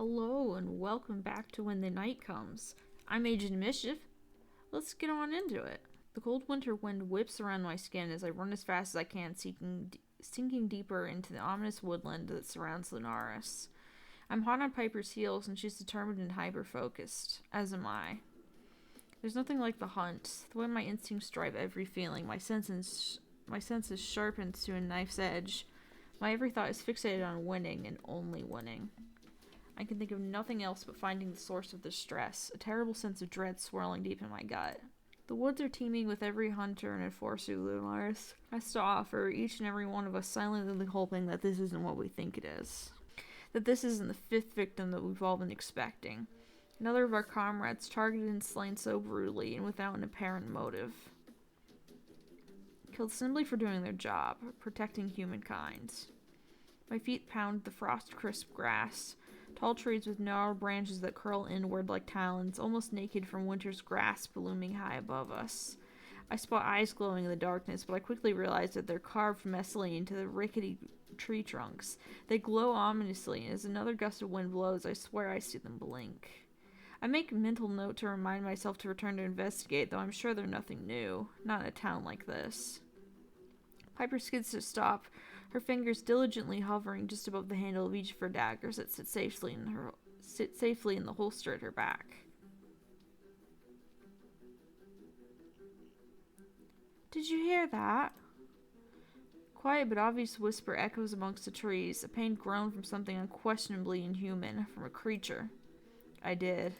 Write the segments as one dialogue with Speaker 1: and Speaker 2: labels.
Speaker 1: Hello and welcome back to When the Night Comes. I'm Agent Mischief. Let's get on into it. The cold winter wind whips around my skin as I run as fast as I can, sinking deeper into the ominous woodland that surrounds Lunaris. I'm hot on Piper's heels and she's determined and hyper-focused, as am I. There's nothing like the hunt. The way my instincts drive every feeling, my senses sharpened to a knife's edge. My every thought is fixated on winning and only winning. I can think of nothing else but finding the source of the stress, a terrible sense of dread swirling deep in my gut. The woods are teeming with every hunter and enforcer Lunaris has to offer, each and every one of us silently hoping that this isn't what we think it is. That this isn't the fifth victim that we've all been expecting. Another of our comrades targeted and slain so brutally and without an apparent motive. Killed simply for doing their job, protecting humankind. My feet pound the frost-crisp grass. Tall trees with narrow branches that curl inward like talons, almost naked from winter's grasp looming high above us. I spot eyes glowing in the darkness, but I quickly realize that they're carved messily into the rickety tree trunks. They glow ominously, and as another gust of wind blows, I swear I see them blink. I make a mental note to remind myself to return to investigate, though I'm sure they're nothing new. Not in a town like this. Piper skids to stop, her fingers diligently hovering just above the handle of each of her daggers that sit safely in the holster at her back. Did you hear that? Quiet but obvious whisper echoes amongst the trees, a pained groan from something unquestionably inhuman, from a creature. I did.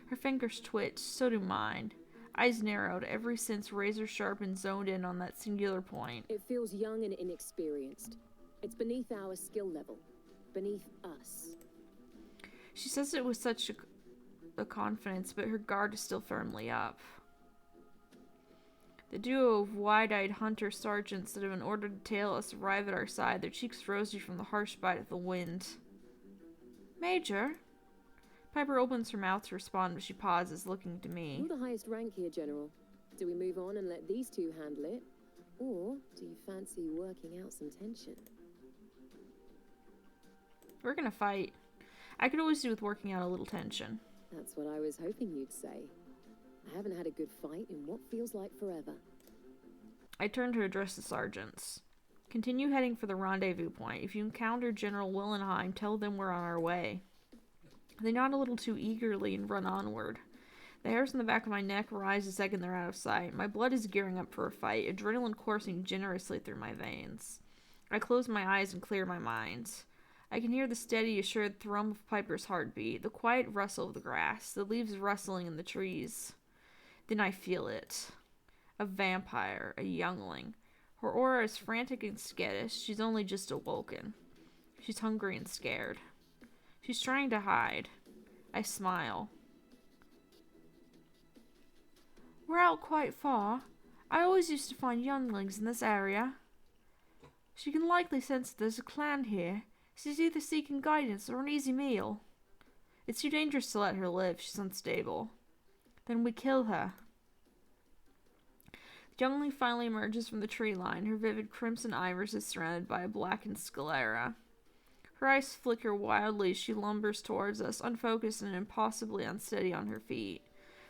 Speaker 1: Her fingers twitched, so do mine. Eyes narrowed, every sense razor-sharp and zoned in on that singular point.
Speaker 2: It feels young and inexperienced. It's beneath our skill level. Beneath us.
Speaker 1: She says it with such a confidence, but her guard is still firmly up. The duo of wide-eyed hunter sergeants that have been ordered to tail us arrive at our side, their cheeks rosy from the harsh bite of the wind. Major? Piper opens her mouth to respond, but she pauses, looking to me.
Speaker 2: You're the highest rank here, General. Do we move on and let these two handle it? Or do you fancy working out some tension?
Speaker 1: We're gonna fight. I could always do with working out a little tension.
Speaker 2: That's what I was hoping you'd say. I haven't had a good fight in what feels like forever.
Speaker 1: I turn to address the sergeants. Continue heading for the rendezvous point. If you encounter General Willenheim, tell them we're on our way. They nod a little too eagerly and run onward. The hairs on the back of my neck rise the second they're out of sight. My blood is gearing up for a fight, adrenaline coursing generously through my veins. I close my eyes and clear my mind. I can hear the steady, assured thrum of Piper's heartbeat, the quiet rustle of the grass, the leaves rustling in the trees. Then I feel it. A vampire, a youngling. Her aura is frantic and skittish. She's only just awoken. She's hungry and scared. She's trying to hide. I smile. We're out quite far. I always used to find younglings in this area. She can likely sense there's a clan here. She's either seeking guidance or an easy meal. It's too dangerous to let her live. She's unstable. Then we kill her. The youngling finally emerges from the tree line. Her vivid crimson iris is surrounded by a blackened sclera. Her eyes flicker wildly as she lumbers towards us, unfocused and impossibly unsteady on her feet.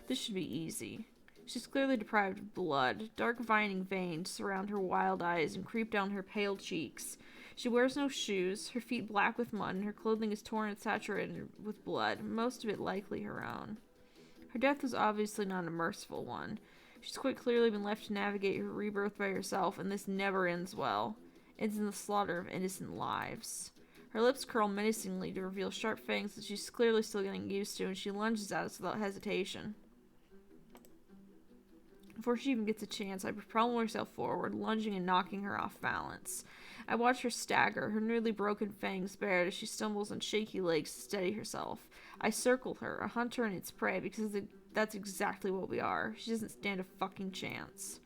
Speaker 1: This should be easy. She's clearly deprived of blood. Dark vining veins surround her wild eyes and creep down her pale cheeks. She wears no shoes, her feet black with mud, and her clothing is torn and saturated with blood, most of it likely her own. Her death was obviously not a merciful one. She's quite clearly been left to navigate her rebirth by herself, and this never ends well. It ends in the slaughter of innocent lives. Her lips curl menacingly to reveal sharp fangs that she's clearly still getting used to, and she lunges at us without hesitation. Before she even gets a chance, I propel myself forward, lunging and knocking her off balance. I watch her stagger, her nearly broken fangs bared as she stumbles on shaky legs to steady herself. I circle her, a hunter and its prey, because that's exactly what we are. She doesn't stand a fucking chance.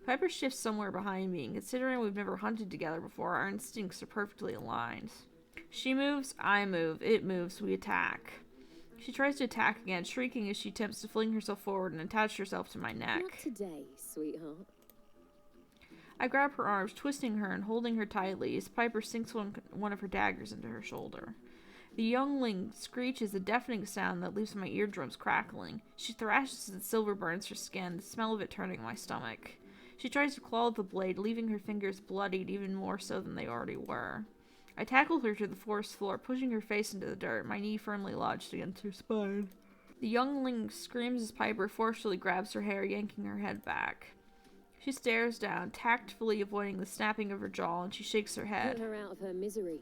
Speaker 1: Piper shifts somewhere behind me, and considering we've never hunted together before, our instincts are perfectly aligned. She moves, I move, it moves, we attack. She tries to attack again, shrieking as she attempts to fling herself forward and attach herself to my neck.
Speaker 2: Not today, sweetheart.
Speaker 1: I grab her arms, twisting her and holding her tightly as Piper sinks one of her daggers into her shoulder. The youngling screeches a deafening sound that leaves my eardrums crackling. She thrashes and silver burns her skin, the smell of it turning my stomach. She tries to claw at the blade, leaving her fingers bloodied even more so than they already were. I tackle her to the forest floor, pushing her face into the dirt, my knee firmly lodged against her spine. The youngling screams as Piper forcefully grabs her hair, yanking her head back. She stares down, tactfully avoiding the snapping of her jaw, and she shakes her head.
Speaker 2: Put her out of her misery.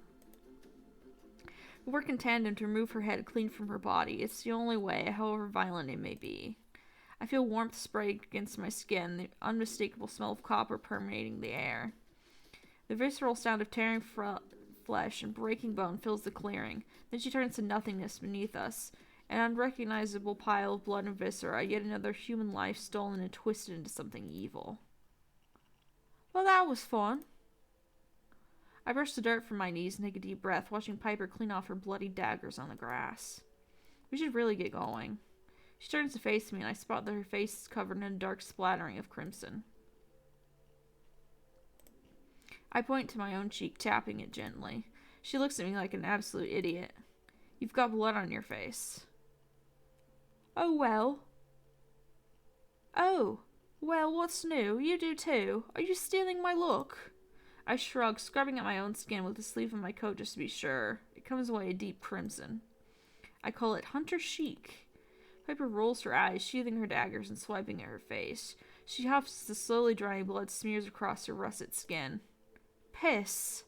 Speaker 1: We work in tandem to remove her head clean from her body. It's the only way, however violent it may be. I feel warmth spray against my skin, the unmistakable smell of copper permeating the air. The visceral sound of tearing flesh and breaking bone fills the clearing. Then she turns to nothingness beneath us. An unrecognizable pile of blood and viscera, yet another human life stolen and twisted into something evil. Well, that was fun. I brush the dirt from my knees and take a deep breath, watching Piper clean off her bloody daggers on the grass. We should really get going. She turns to face me, and I spot that her face is covered in a dark splattering of crimson. I point to my own cheek, tapping it gently. She looks at me like an absolute idiot. You've got blood on your face. Oh, well, what's new? You do too. Are you stealing my look? I shrug, scrubbing at my own skin with the sleeve of my coat just to be sure. It comes away a deep crimson. I call it hunter chic. Piper rolls her eyes, sheathing her daggers and swiping at her face. She huffs as the slowly drying blood smears across her russet skin. Piss.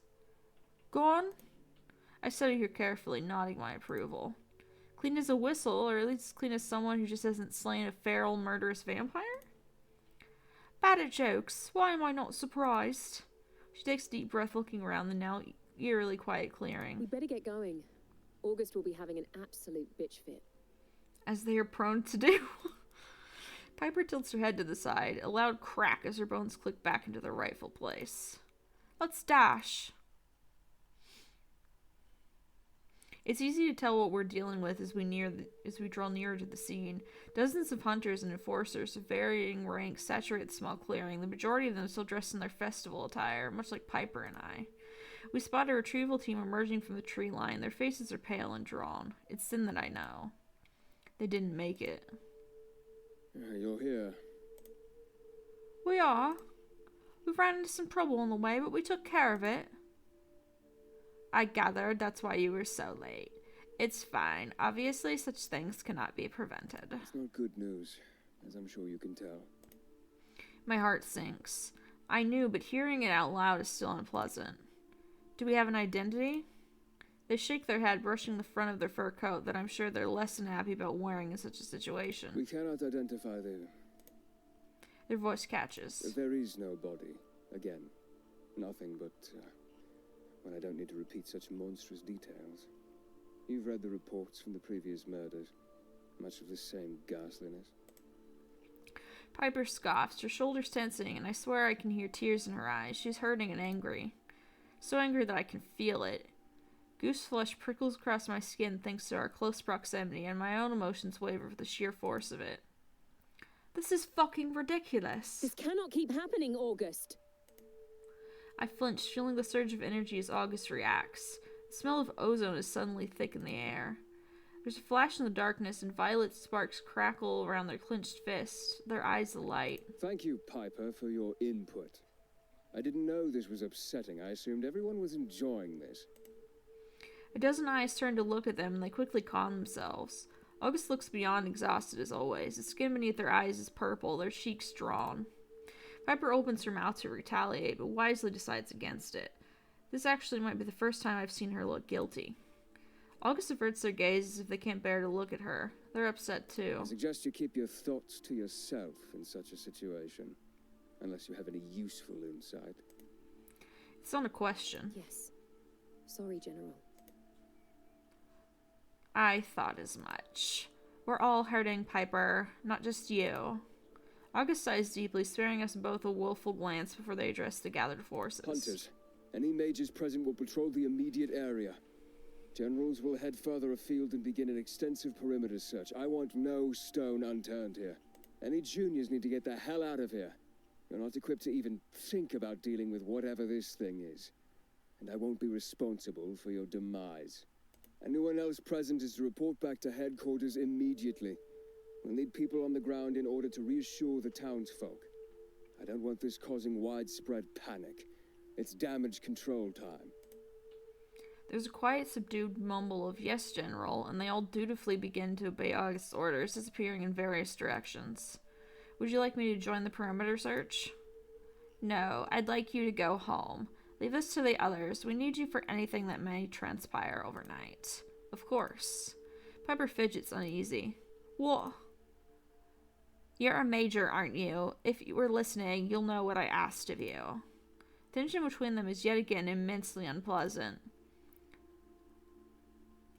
Speaker 1: Gone? I study her carefully, nodding my approval. Clean as a whistle, or at least clean as someone who just hasn't slain a feral, murderous vampire? Bad at jokes. Why am I not surprised? She takes a deep breath, looking around the now eerily quiet clearing.
Speaker 2: We better get going. August will be having an absolute bitch fit.
Speaker 1: As they are prone to do. Piper tilts her head to the side, a loud crack as her bones click back into their rightful place. Let's dash. It's easy to tell what we're dealing with as we draw nearer to the scene. Dozens of hunters and enforcers of varying ranks saturate the small clearing, the majority of them still dressed in their festival attire, much like Piper and I. We spot a retrieval team emerging from the tree line. Their faces are pale and drawn. It's then that I know. They didn't make it.
Speaker 3: You're here.
Speaker 1: We are. We ran into some trouble on the way, but we took care of it. I gathered that's why you were so late. It's fine. Obviously, such things cannot be prevented.
Speaker 3: It's not good news, as I'm sure you can tell.
Speaker 1: My heart sinks. I knew, but hearing it out loud is still unpleasant. Do we have an identity? They shake their head, brushing the front of their fur coat that I'm sure they're less than happy about wearing in such a situation.
Speaker 3: We cannot identify
Speaker 1: Their voice catches.
Speaker 3: There is no body. Again, nothing but... when I don't need to repeat such monstrous details. You've read the reports from the previous murders. Much of the same ghastliness.
Speaker 1: Piper scoffs, her shoulders tensing, and I swear I can hear tears in her eyes. She's hurting and angry. So angry that I can feel it. Goose flesh prickles across my skin thanks to our close proximity, and my own emotions waver with the sheer force of it. This is fucking ridiculous.
Speaker 2: This cannot keep happening, August.
Speaker 1: I flinch, feeling the surge of energy as August reacts. The smell of ozone is suddenly thick in the air. There's a flash in the darkness, and violet sparks crackle around their clenched fists, their eyes alight.
Speaker 3: Thank you, Piper, for your input. I didn't know this was upsetting. I assumed everyone was enjoying this.
Speaker 1: A dozen eyes turn to look at them, and they quickly calm themselves. August looks beyond exhausted as always. The skin beneath their eyes is purple, their cheeks drawn. Piper opens her mouth to retaliate, but wisely decides against it. This actually might be the first time I've seen her look guilty. August averts their gaze as if they can't bear to look at her. They're upset too.
Speaker 3: I suggest you keep your thoughts to yourself in such a situation, unless you have any useful insight.
Speaker 1: It's not a question.
Speaker 2: Yes. Sorry, General.
Speaker 1: I thought as much. We're all hurting, Piper, not just you. August sighs deeply, sparing us both a willful glance before they address the gathered forces.
Speaker 3: Hunters, any mages present will patrol the immediate area. Generals will head further afield and begin an extensive perimeter search. I want no stone unturned here. Any juniors need to get the hell out of here. You're not equipped to even think about dealing with whatever this thing is. And I won't be responsible for your demise. Anyone else present is to report back to headquarters immediately. We'll need people on the ground in order to reassure the townsfolk. I don't want this causing widespread panic. It's damage control time.
Speaker 1: There's a quiet, subdued mumble of "Yes, General," and they all dutifully begin to obey August's orders, disappearing in various directions. Would you like me to join the perimeter search? No, I'd like you to go home. Leave us to the others. We need you for anything that may transpire overnight. Of course. Piper fidgets uneasy. What? You're a major, aren't you? If you were listening, you'll know what I asked of you. Tension between them is yet again immensely unpleasant.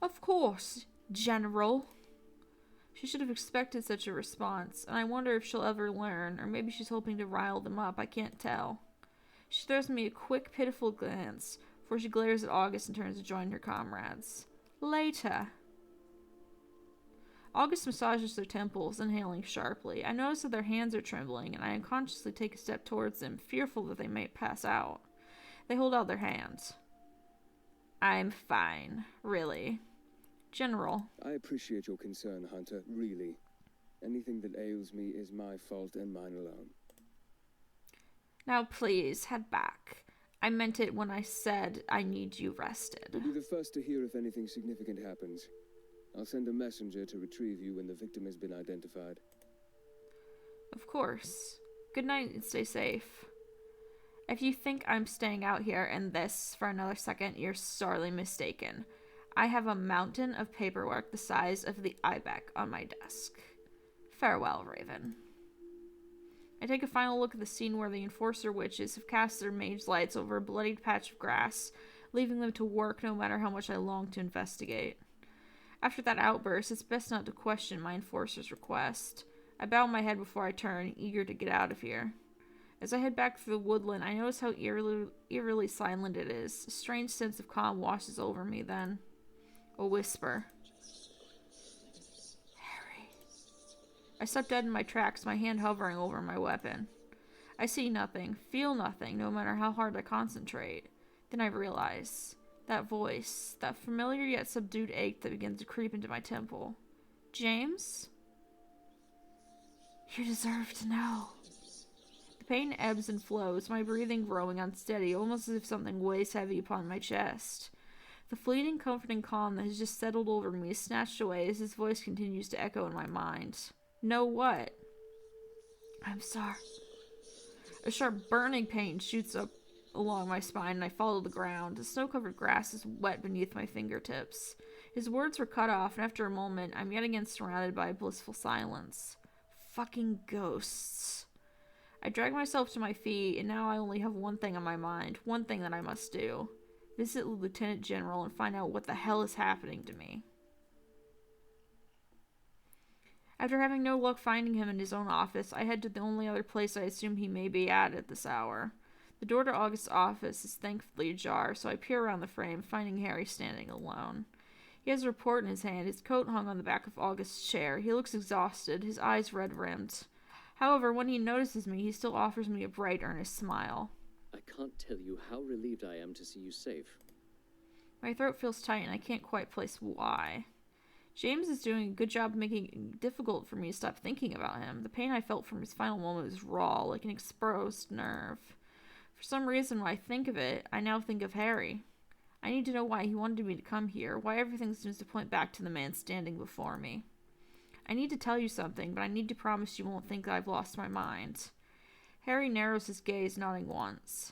Speaker 1: Of course, General. She should have expected such a response, and I wonder if she'll ever learn, or maybe she's hoping to rile them up, I can't tell. She throws me a quick, pitiful glance, before she glares at August and turns to join her comrades. Later. August massages their temples, inhaling sharply. I notice that their hands are trembling, and I unconsciously take a step towards them, fearful that they may pass out. They hold out their hands. I'm fine, really. General.
Speaker 3: I appreciate your concern, Hunter, really. Anything that ails me is my fault and mine alone.
Speaker 1: Now please, head back. I meant it when I said I need you rested.
Speaker 3: You'll be the first to hear if anything significant happens. I'll send a messenger to retrieve you when the victim has been identified.
Speaker 1: Of course. Good night and stay safe. If you think I'm staying out here in this for another second, you're sorely mistaken. I have a mountain of paperwork the size of the ibex on my desk. Farewell, Raven. I take a final look at the scene where the enforcer witches have cast their mage lights over a bloodied patch of grass, leaving them to work no matter how much I long to investigate. After that outburst, it's best not to question my enforcer's request. I bow my head before I turn, eager to get out of here. As I head back through the woodland, I notice how eerily silent it is. A strange sense of calm washes over me then. A whisper. Harry. I stop dead in my tracks, my hand hovering over my weapon. I see nothing, feel nothing, no matter how hard I concentrate. Then I realize. That voice, that familiar yet subdued ache that begins to creep into my temple. James? You deserve to know. The pain ebbs and flows, my breathing growing unsteady, almost as if something weighs heavy upon my chest. The fleeting, comforting calm that has just settled over me is snatched away as his voice continues to echo in my mind. Know what? I'm sorry. A sharp, burning pain shoots up along my spine, and I fall to the ground. The snow-covered grass is wet beneath my fingertips. His words were cut off, and after a moment, I'm yet again surrounded by a blissful silence. Fucking ghosts. I drag myself to my feet, and now I only have one thing on my mind, one thing that I must do. Visit the Lieutenant General and find out what the hell is happening to me. After having no luck finding him in his own office, I head to the only other place I assume he may be at this hour. The door to August's office is thankfully ajar, so I peer around the frame, finding Harry standing alone. He has a report in his hand, his coat hung on the back of August's chair. He looks exhausted, his eyes red-rimmed. However, when he notices me, he still offers me a bright, earnest smile.
Speaker 4: I can't tell you how relieved I am to see you safe.
Speaker 1: My throat feels tight, and I can't quite place why. James is doing a good job making it difficult for me to stop thinking about him. The pain I felt from his final moment was raw, like an exposed nerve. For some reason, when I think of it, I now think of Harry. I need to know why he wanted me to come here, why everything seems to point back to the man standing before me. I need to tell you something, but I need to promise you won't think that I've lost my mind. Harry narrows his gaze, nodding once.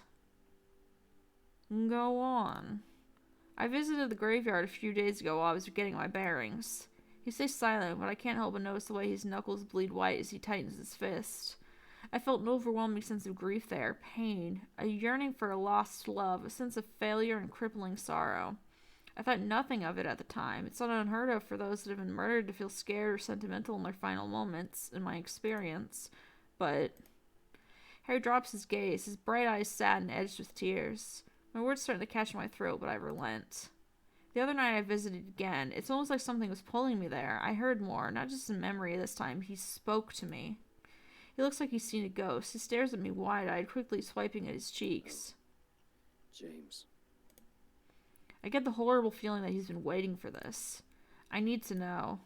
Speaker 1: Go on. I visited the graveyard a few days ago while I was getting my bearings. He stays silent, but I can't help but notice the way his knuckles bleed white as he tightens his fist. I felt an overwhelming sense of grief there, pain, a yearning for a lost love, a sense of failure and crippling sorrow. I thought nothing of it at the time. It's not unheard of for those that have been murdered to feel scared or sentimental in their final moments, in my experience. But Harry drops his gaze, his bright eyes sad and edged with tears. My words starting to catch my throat, but I relent. The other night I visited again. It's almost like something was pulling me there. I heard more, not just in memory this time. He spoke to me. He looks like he's seen a ghost. He stares at me wide-eyed, quickly swiping at his cheeks.
Speaker 4: James.
Speaker 1: I get the horrible feeling that he's been waiting for this. I need to know.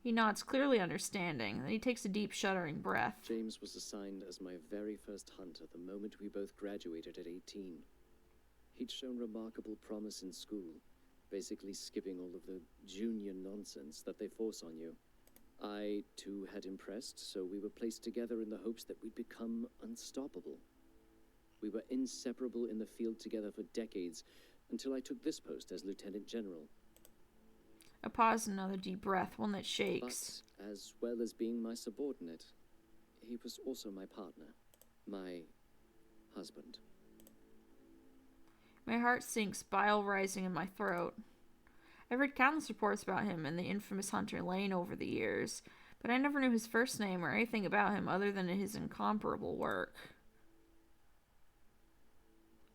Speaker 1: He nods, clearly understanding. Then he takes a deep, shuddering breath.
Speaker 4: James was assigned as my very first hunter the moment we both graduated at 18. He'd shown remarkable promise in school, basically skipping all of the junior nonsense that they force on you. I, too, had impressed, so we were placed together in the hopes that we'd become unstoppable. We were inseparable in the field together for decades, until I took this post as Lieutenant General.
Speaker 1: A pause, another deep breath, one that shakes.
Speaker 4: But, as well as being my subordinate, he was also my partner, my husband.
Speaker 1: My heart sinks, bile rising in my throat. I've read countless reports about him and the infamous Hunter Lane over the years, but I never knew his first name or anything about him other than his incomparable work.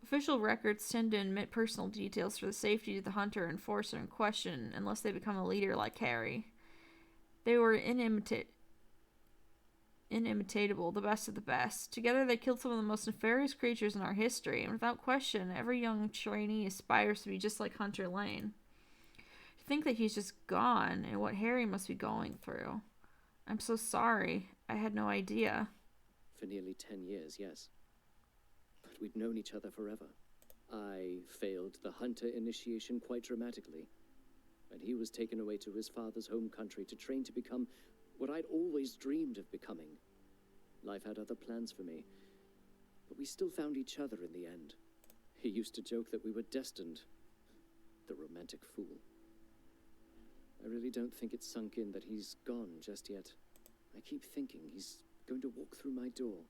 Speaker 1: Official records tend to omit personal details for the safety of the hunter or enforcer in question, unless they become a leader like Harry. They were inimitable, the best of the best. Together they killed some of the most nefarious creatures in our history, and without question, every young trainee aspires to be just like Hunter Lane. To think that he's just gone, and what Harry must be going through. I'm so sorry. I had no idea.
Speaker 4: For nearly 10 years, yes. But we'd known each other forever. I failed the hunter initiation quite dramatically, and he was taken away to his father's home country to train to become what I'd always dreamed of becoming. Life had other plans for me, but we still found each other in the end. He used to joke that we were destined. The romantic fool. I really don't think it's sunk in that he's gone just yet. I keep thinking he's going to walk through my door,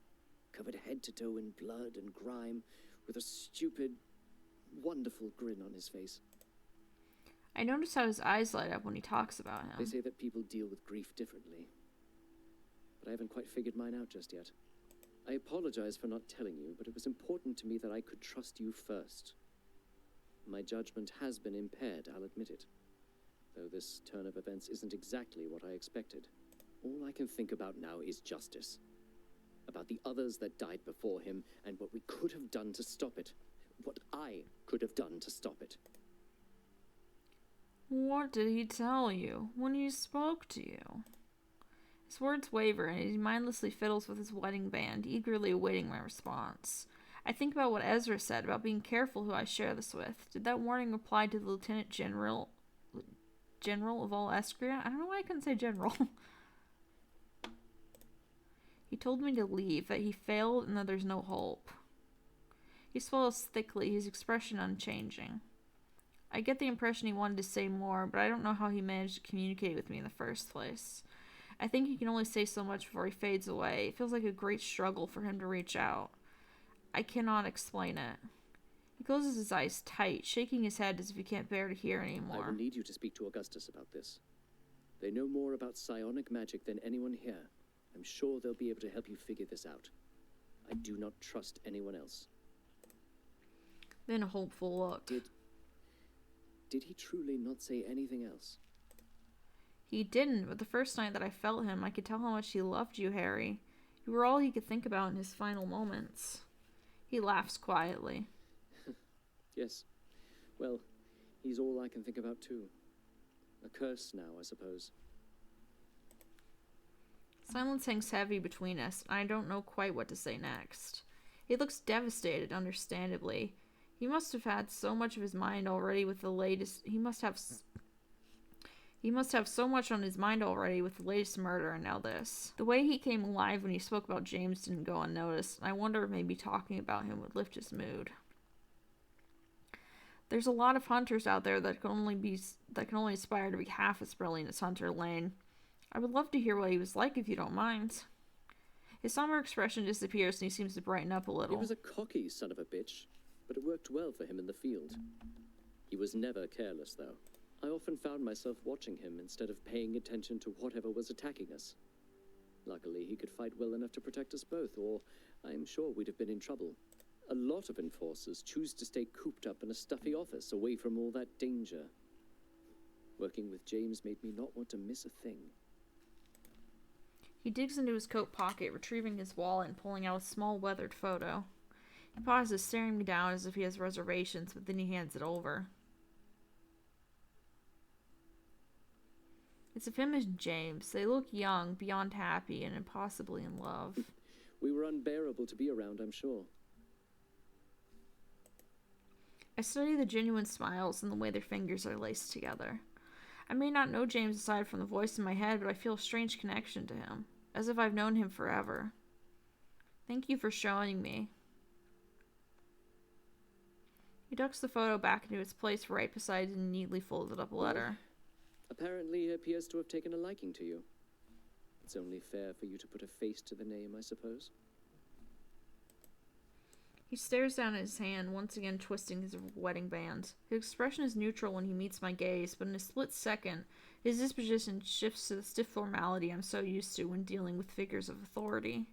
Speaker 4: covered head to toe in blood and grime, with a stupid, wonderful grin on his face.
Speaker 1: I notice how his eyes light up when he talks about him.
Speaker 4: They say that people deal with grief differently, but I haven't quite figured mine out just yet. I apologize for not telling you, but it was important to me that I could trust you first. My judgment has been impaired, I'll admit it, though this turn of events isn't exactly what I expected. All I can think about now is justice. About the others that died before him, and what we could have done to stop it. What I could have done to stop it.
Speaker 1: What did he tell you when he spoke to you? His words waver, and he mindlessly fiddles with his wedding band, eagerly awaiting my response. I think about what Ezra said about being careful who I share this with. Did that warning apply to the Lieutenant General of all Escria? I don't know why I couldn't say General. He told me to leave, that he failed, and that there's no hope. He swallows thickly, his expression unchanging. I get the impression he wanted to say more, but I don't know how he managed to communicate with me in the first place. I think he can only say so much before he fades away. It feels like a great struggle for him to reach out. I cannot explain it. He closes his eyes tight, shaking his head as if he can't bear to hear anymore.
Speaker 4: I will need you to speak to Augustus about this. They know more about psionic magic than anyone here. I'm sure they'll be able to help you figure this out. I do not trust anyone else.
Speaker 1: Then a hopeful look.
Speaker 4: Did he truly not say anything else?
Speaker 1: He didn't, but the first night that I felt him, I could tell how much he loved you, Harry. You were all he could think about in his final moments. He laughs quietly.
Speaker 4: Yes. Well, he's all I can think about too. A curse now, I suppose.
Speaker 1: Silence hangs heavy between us, and I don't know quite what to say next. He looks devastated, understandably. He must have had so much of his mind already with the latest... He must have so much on his mind already with the latest murder and now this. The way he came alive when he spoke about James didn't go unnoticed, and I wonder if maybe talking about him would lift his mood. There's a lot of hunters out there that can only aspire to be half as brilliant as Hunter Lane. I would love to hear what he was like if you don't mind. His somber expression disappears and he seems to brighten up a little.
Speaker 4: He was a cocky son of a bitch, but it worked well for him in the field. He was never careless, though. I often found myself watching him instead of paying attention to whatever was attacking us. Luckily, he could fight well enough to protect us both, or I'm sure we'd have been in trouble. A lot of enforcers choose to stay cooped up in a stuffy office away from all that danger. Working with James made me not want to miss a thing.
Speaker 1: He digs into his coat pocket, retrieving his wallet and pulling out a small weathered photo. He pauses, staring me down as if he has reservations, but then he hands it over. It's of him and James. They look young, beyond happy, and impossibly in love.
Speaker 4: We were unbearable to be around, I'm sure.
Speaker 1: I study the genuine smiles and the way their fingers are laced together. I may not know James aside from the voice in my head, but I feel a strange connection to him, as if I've known him forever. Thank you for showing me. He ducks the photo back into its place right beside a neatly folded up letter.
Speaker 4: Apparently he appears to have taken a liking to you. It's only fair for you to put a face to the name, I suppose.
Speaker 1: He stares down at his hand, once again twisting his wedding band. His expression is neutral when he meets my gaze, but in a split second, his disposition shifts to the stiff formality I'm so used to when dealing with figures of authority.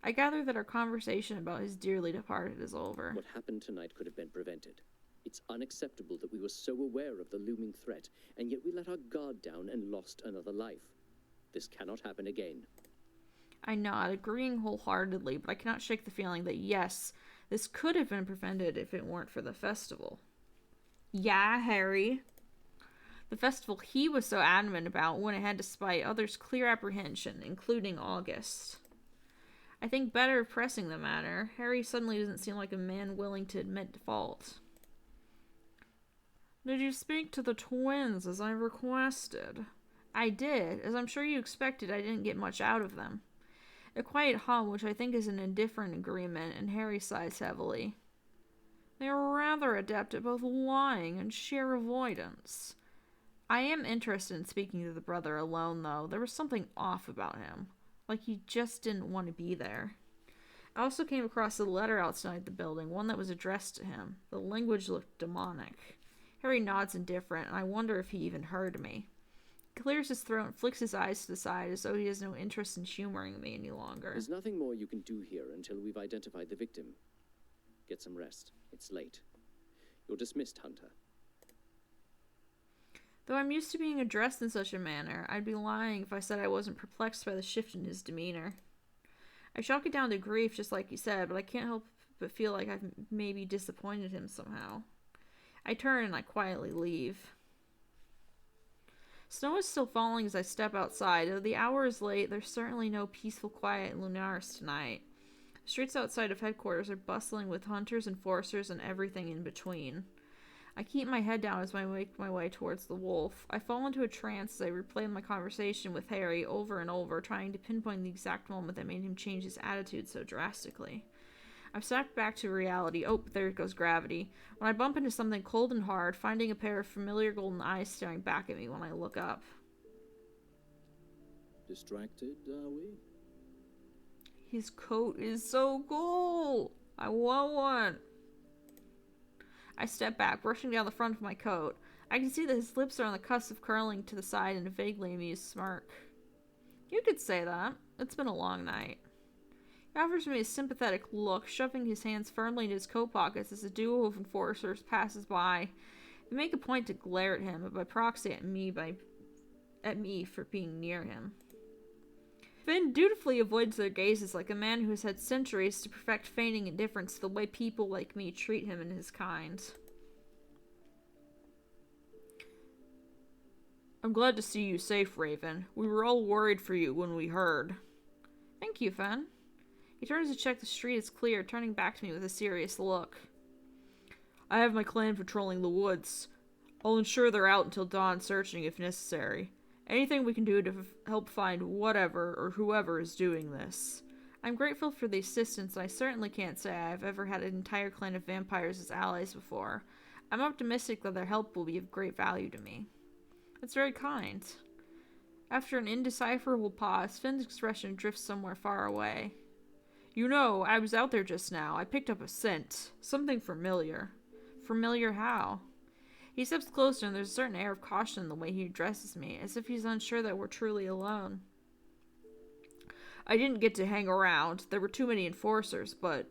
Speaker 1: I gather that our conversation about his dearly departed is over.
Speaker 4: What happened tonight could have been prevented. It's unacceptable that we were so aware of the looming threat, and yet we let our guard down and lost another life. This cannot happen again.
Speaker 1: I nod, agreeing wholeheartedly, but I cannot shake the feeling that yes, this could have been prevented if it weren't for the festival. Yeah, Harry. The festival he was so adamant about went ahead despite others' clear apprehension, including August. I think better of pressing the matter. Harry suddenly doesn't seem like a man willing to admit fault. Did you speak to the twins as I requested? I did. As I'm sure you expected, I didn't get much out of them. A quiet hum, which I think is an indifferent agreement, and Harry sighs heavily. They are rather adept at both lying and sheer avoidance. I am interested in speaking to the brother alone, though. There was something off about him. Like he just didn't want to be there. I also came across a letter outside the building, one that was addressed to him. The language looked demonic. Harry nods indifferent, and I wonder if he even heard me. He clears his throat and flicks his eyes to the side as though he has no interest in humoring me any longer.
Speaker 4: There's nothing more you can do here until we've identified the victim. Get some rest. It's late. You're dismissed, Hunter.
Speaker 1: Though I'm used to being addressed in such a manner, I'd be lying if I said I wasn't perplexed by the shift in his demeanor. I chalk it down to grief, just like he said, but I can't help but feel like I've maybe disappointed him somehow. I turn and I quietly leave. Snow is still falling as I step outside. Though the hour is late, there's certainly no peaceful quiet in Lunaris tonight. The streets outside of headquarters are bustling with hunters, enforcers, and everything in between. I keep my head down as I make my way towards the wolf. I fall into a trance as I replay my conversation with Harry over and over, trying to pinpoint the exact moment that made him change his attitude so drastically. I've snapped back to reality. Oh, there goes gravity. When I bump into something cold and hard, finding a pair of familiar golden eyes staring back at me when I look up.
Speaker 5: Distracted, are we?
Speaker 1: His coat is so cool! I want one! I step back, brushing down the front of my coat. I can see that his lips are on the cusp of curling to the side in a vaguely amused smirk. You could say that. It's been a long night. He offers me a sympathetic look, shoving his hands firmly into his coat pockets as a duo of enforcers passes by. They make a point to glare at him, but by proxy at me for being near him. Finn dutifully avoids their gazes like a man who has had centuries to perfect feigning indifference to the way people like me treat him and his kind. I'm glad to see you safe, Raven. We were all worried for you when we heard. Thank you, Finn. He turns to check the street is clear, turning back to me with a serious look. I have my clan patrolling the woods. I'll ensure they're out until dawn searching if necessary. Anything we can do to help find whatever or whoever is doing this. I'm grateful for the assistance, and I certainly can't say I've ever had an entire clan of vampires as allies before. I'm optimistic that their help will be of great value to me. That's very kind. After an indecipherable pause, Finn's expression drifts somewhere far away. You know, I was out there just now. I picked up a scent. Something familiar. Familiar how? He steps closer and there's a certain air of caution in the way he addresses me, as if he's unsure that we're truly alone. I didn't get to hang around. There were too many enforcers, but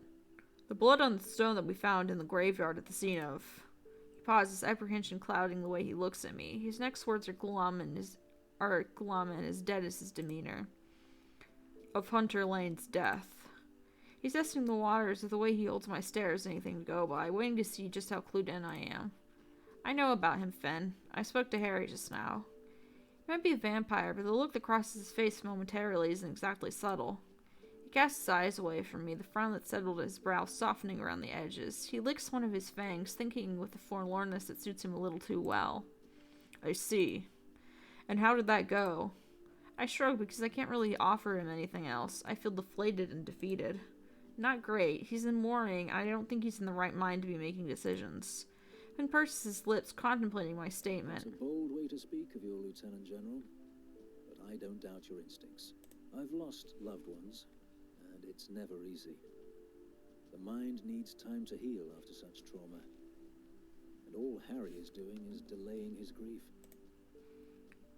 Speaker 1: the blood on the stone that we found in the graveyard at the scene of... He pauses, apprehension clouding the way he looks at me. His next words are glum and as dead as his demeanor. Of Hunter Lane's death. He's testing the waters of the way he holds my stare as anything to go by, waiting to see just how clued in I am. I know about him, Finn. I spoke to Harry just now. You Might be a vampire, but the look that crosses his face momentarily isn't exactly subtle. He casts his eyes away from me, the frown that settled his brow softening around the edges. He licks one of his fangs, thinking with a forlornness that suits him a little too well. I see. And how did that go? I shrug because I can't really offer him anything else. I feel deflated and defeated. Not great. He's in mourning. I don't think he's in the right mind to be making decisions. Finn purses his lips, contemplating my statement.
Speaker 5: It's a bold way to speak of your Lieutenant General, but I don't doubt your instincts. I've lost loved ones, and it's never easy. The mind needs time to heal after such trauma, and all Harry is doing is delaying his grief.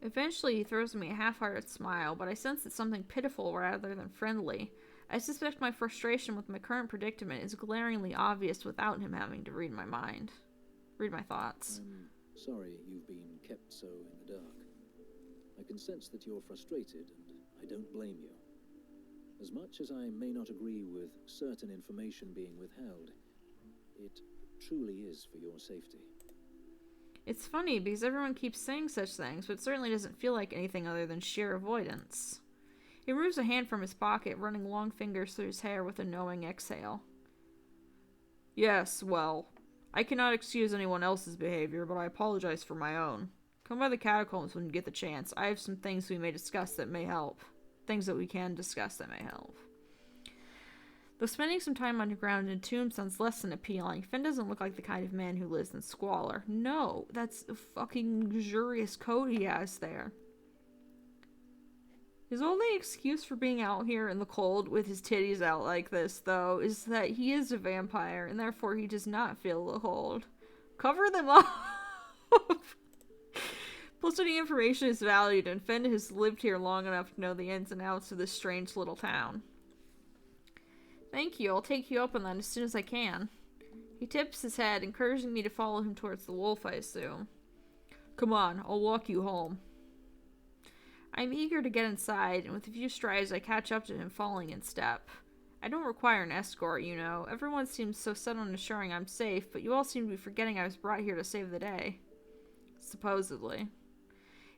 Speaker 1: Eventually, he throws me a half-hearted smile, but I sense it's something pitiful rather than friendly. I suspect my frustration with my current predicament is glaringly obvious without him having to read my mind. Read my thoughts.
Speaker 5: I'm sorry you've been kept so in the dark. I can sense that you're frustrated, and I don't blame you. As much as I may not agree with certain information being withheld, it truly is for your safety.
Speaker 1: It's funny because everyone keeps saying such things, but it certainly doesn't feel like anything other than sheer avoidance. He removes a hand from his pocket, running long fingers through his hair with a knowing exhale. Yes, well, I cannot excuse anyone else's behavior, but I apologize for my own. Come by the catacombs when you get the chance. I have some things we may discuss that may help. Things that we can discuss that may help. Though spending some time underground in a tomb sounds less than appealing, Finn doesn't look like the kind of man who lives in squalor. No, that's a fucking luxurious coat he has there. His only excuse for being out here in the cold with his titties out like this, though, is that he is a vampire, and therefore he does not feel the cold. Cover them up! Plus, any information is valued, and Finn has lived here long enough to know the ins and outs of this strange little town. Thank you, I'll take you up on that as soon as I can. He tips his head, encouraging me to follow him towards the wolf, I assume. Come on, I'll walk you home. I'm eager to get inside, and with a few strides I catch up to him, falling in step. I don't require an escort, you know. Everyone seems so set on assuring I'm safe, but you all seem to be forgetting I was brought here to save the day. Supposedly.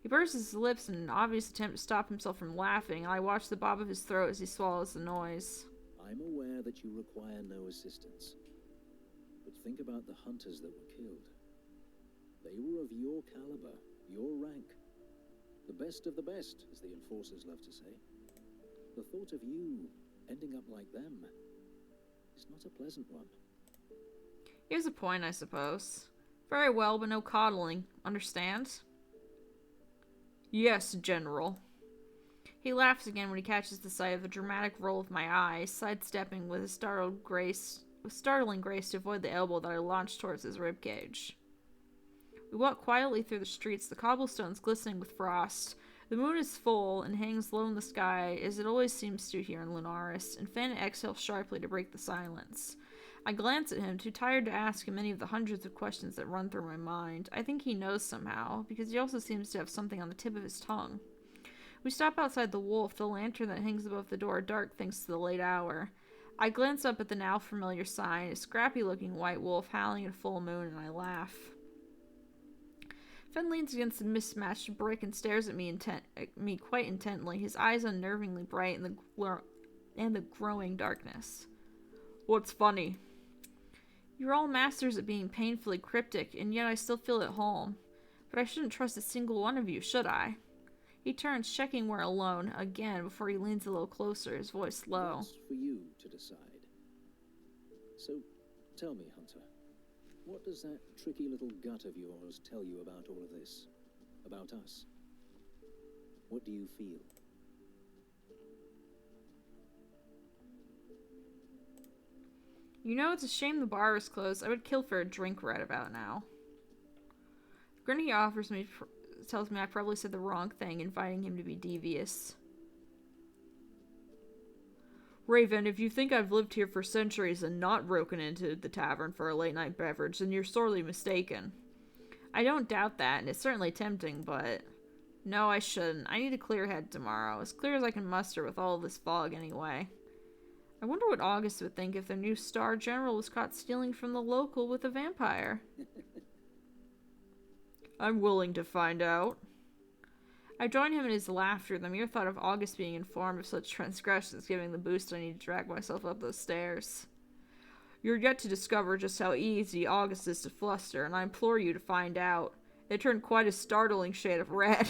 Speaker 1: He purses his lips in an obvious attempt to stop himself from laughing, and I watch the bob of his throat as he swallows the noise.
Speaker 5: I'm aware that you require no assistance, but think about the hunters that were killed. They were of your caliber, your rank. The best of the best, as the enforcers love to say. The thought of you ending up like them is not a pleasant one.
Speaker 1: He has a point, I suppose. Very well, but no coddling. Understand? Yes, General. He laughs again when he catches the sight of a dramatic roll of my eyes, sidestepping with startling grace to avoid the elbow that I launched towards his ribcage. We walk quietly through the streets, the cobblestones glistening with frost. The moon is full and hangs low in the sky, as it always seems to here in Lunaris, and Finn exhales sharply to break the silence. I glance at him, too tired to ask him any of the hundreds of questions that run through my mind. I think he knows somehow, because he also seems to have something on the tip of his tongue. We stop outside the wolf, the lantern that hangs above the door dark thanks to the late hour. I glance up at the now familiar sign, a scrappy-looking white wolf howling at a full moon, and I laugh. Finn leans against the mismatched brick and stares at me quite intently, his eyes unnervingly bright in the growing darkness. What's funny? You're all masters at being painfully cryptic, and yet I still feel at home. But I shouldn't trust a single one of you, should I? He turns, checking we're alone, again, before he leans a little closer, his voice low.
Speaker 5: That's for you to decide. So, tell me, Hunter, what does that tricky little gut of yours tell you about all of this? About us? What do you feel?
Speaker 1: You know, it's a shame the bar is closed. I would kill for a drink right about now. The grin he offers me tells me I probably said the wrong thing, inviting him to be devious. Raven, if you think I've lived here for centuries and not broken into the tavern for a late-night beverage, then you're sorely mistaken. I don't doubt that, and it's certainly tempting, but... No, I shouldn't. I need a clear head tomorrow, as clear as I can muster with all of this fog anyway. I wonder what August would think if their new star general was caught stealing from the local with a vampire. I'm willing to find out. I join him in his laughter, the mere thought of August being informed of such transgressions giving the boost I need to drag myself up those stairs. You're yet to discover just how easy August is to fluster, and I implore you to find out. They turned quite a startling shade of red.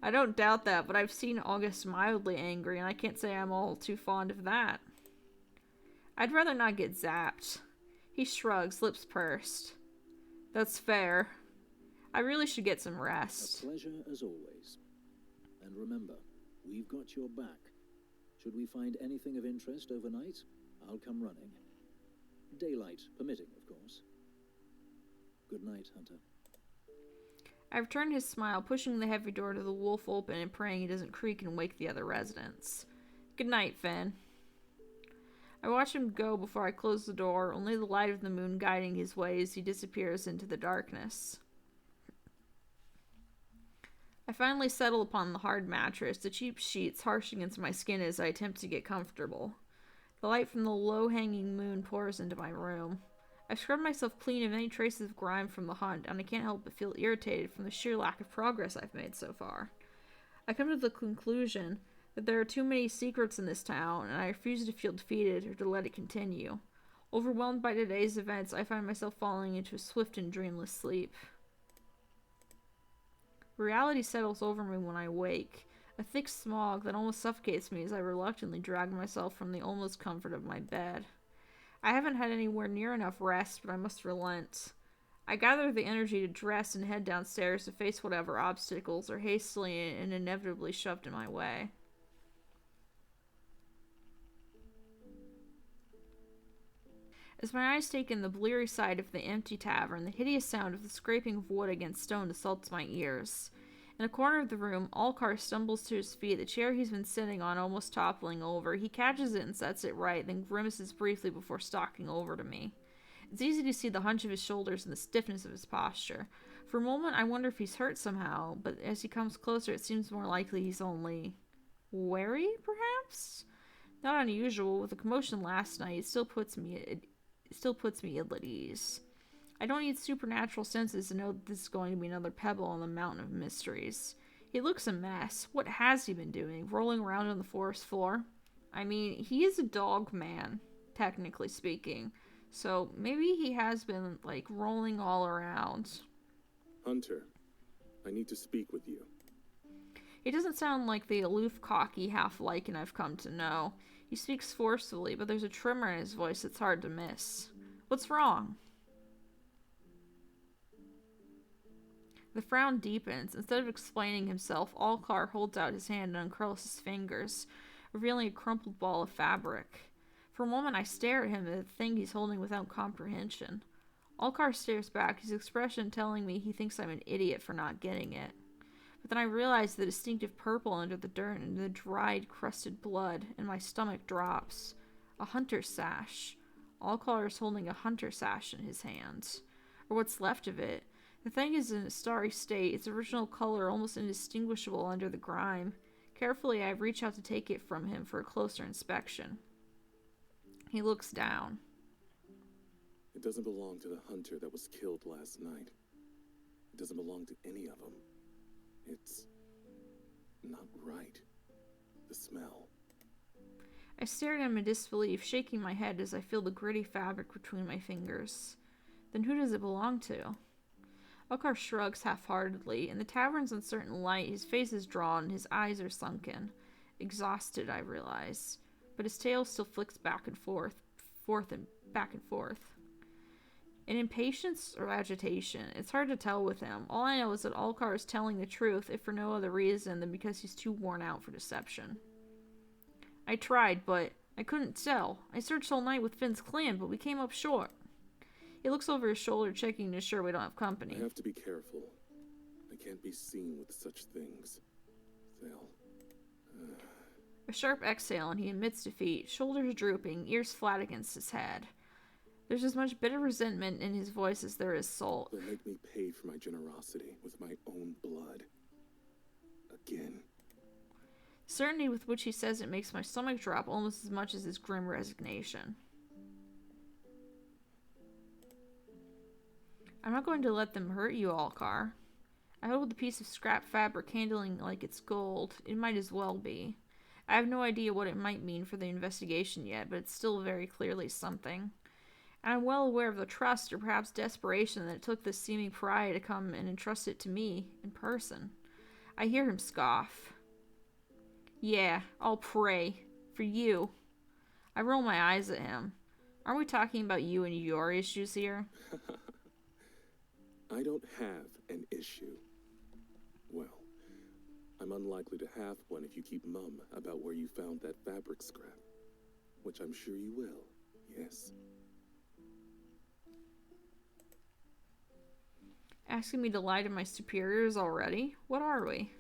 Speaker 1: I don't doubt that, but I've seen August mildly angry, and I can't say I'm all too fond of that. I'd rather not get zapped. He shrugs, lips pursed. That's fair. I really should get some rest.
Speaker 5: A pleasure as always. And remember, we've got your back. Should we find anything of interest overnight, I'll come running. Daylight permitting, of course. Good night, Hunter.
Speaker 1: I return his smile, pushing the heavy door to the wolf open and praying he doesn't creak and wake the other residents. Good night, Finn. I watch him go before I close the door, only the light of the moon guiding his way as he disappears into the darkness. I finally settle upon the hard mattress, the cheap sheets harsh against my skin as I attempt to get comfortable. The light from the low-hanging moon pours into my room. I've scrubbed myself clean of any traces of grime from the hunt, and I can't help but feel irritated from the sheer lack of progress I've made so far. I come to the conclusion that there are too many secrets in this town, and I refuse to feel defeated or to let it continue. Overwhelmed by today's events, I find myself falling into a swift and dreamless sleep. Reality settles over me when I wake, a thick smog that almost suffocates me as I reluctantly drag myself from the almost comfort of my bed. I haven't had anywhere near enough rest, but I must relent. I gather the energy to dress and head downstairs to face whatever obstacles are hastily and inevitably shoved in my way. As my eyes take in the bleary sight of the empty tavern, the hideous sound of the scraping of wood against stone assaults my ears. In a corner of the room, Alcar stumbles to his feet, the chair he's been sitting on almost toppling over. He catches it and sets it right, then grimaces briefly before stalking over to me. It's easy to see the hunch of his shoulders and the stiffness of his posture. For a moment, I wonder if he's hurt somehow, but as he comes closer, it seems more likely he's only wary, perhaps? Not unusual. With the commotion last night, it still puts me ill at ease. I don't need supernatural senses to know that this is going to be another pebble on the mountain of mysteries. He looks a mess. What has he been doing? Rolling around on the forest floor? I mean, he is a dog man, technically speaking. So maybe he has been, rolling all around.
Speaker 6: Hunter, I need to speak with you.
Speaker 1: He doesn't sound like the aloof, cocky half-lycan I've come to know. He speaks forcefully, but there's a tremor in his voice that's hard to miss. What's wrong? The frown deepens. Instead of explaining himself, Alcar holds out his hand and uncurls his fingers, revealing a crumpled ball of fabric. For a moment I stare at him at the thing he's holding without comprehension. Alcar stares back, his expression telling me he thinks I'm an idiot for not getting it. But then I realize the distinctive purple under the dirt and the dried, crusted blood, and my stomach drops. A hunter sash. Alcar is holding a hunter sash in his hands. Or what's left of it. The thing is in a starry state, its original color almost indistinguishable under the grime. Carefully, I reach out to take it from him for a closer inspection. He looks down.
Speaker 6: It doesn't belong to the hunter that was killed last night. It doesn't belong to any of them. It's not right. The smell.
Speaker 1: I stare at him in disbelief, shaking my head as I feel the gritty fabric between my fingers. Then who does it belong to? Alcar shrugs half-heartedly. In the tavern's uncertain light, his face is drawn and his eyes are sunken. Exhausted, I realize. But his tail still flicks back and forth and back and forth. In impatience or agitation, it's hard to tell with him. All I know is that Alcar is telling the truth, if for no other reason than because he's too worn out for deception. I tried, but I couldn't tell. I searched all night with Finn's clan, but we came up short. He looks over his shoulder, checking to ensure we don't have company.
Speaker 6: I have to be careful. I can't be seen with such things. They'll...
Speaker 1: A sharp exhale, and he admits defeat, shoulders drooping, ears flat against his head. There's as much bitter resentment in his voice as there is sulk.
Speaker 6: They'll make me pay for my generosity with my own blood. Again.
Speaker 1: Certainty with which he says it makes my stomach drop almost as much as his grim resignation. I'm not going to let them hurt you, Alcar. I hold the piece of scrap fabric handling like it's gold. It might as well be. I have no idea what it might mean for the investigation yet, but it's still very clearly something. And I'm well aware of the trust or perhaps desperation that it took this seeming pariah to come and entrust it to me in person. I hear him scoff. Yeah, I'll pray. For you. I roll my eyes at him. Aren't we talking about you and your issues here?
Speaker 6: I don't have an issue. Well, I'm unlikely to have one if you keep mum about where you found that fabric scrap. Which I'm sure you will, yes.
Speaker 1: Asking me to lie to my superiors already? What are we?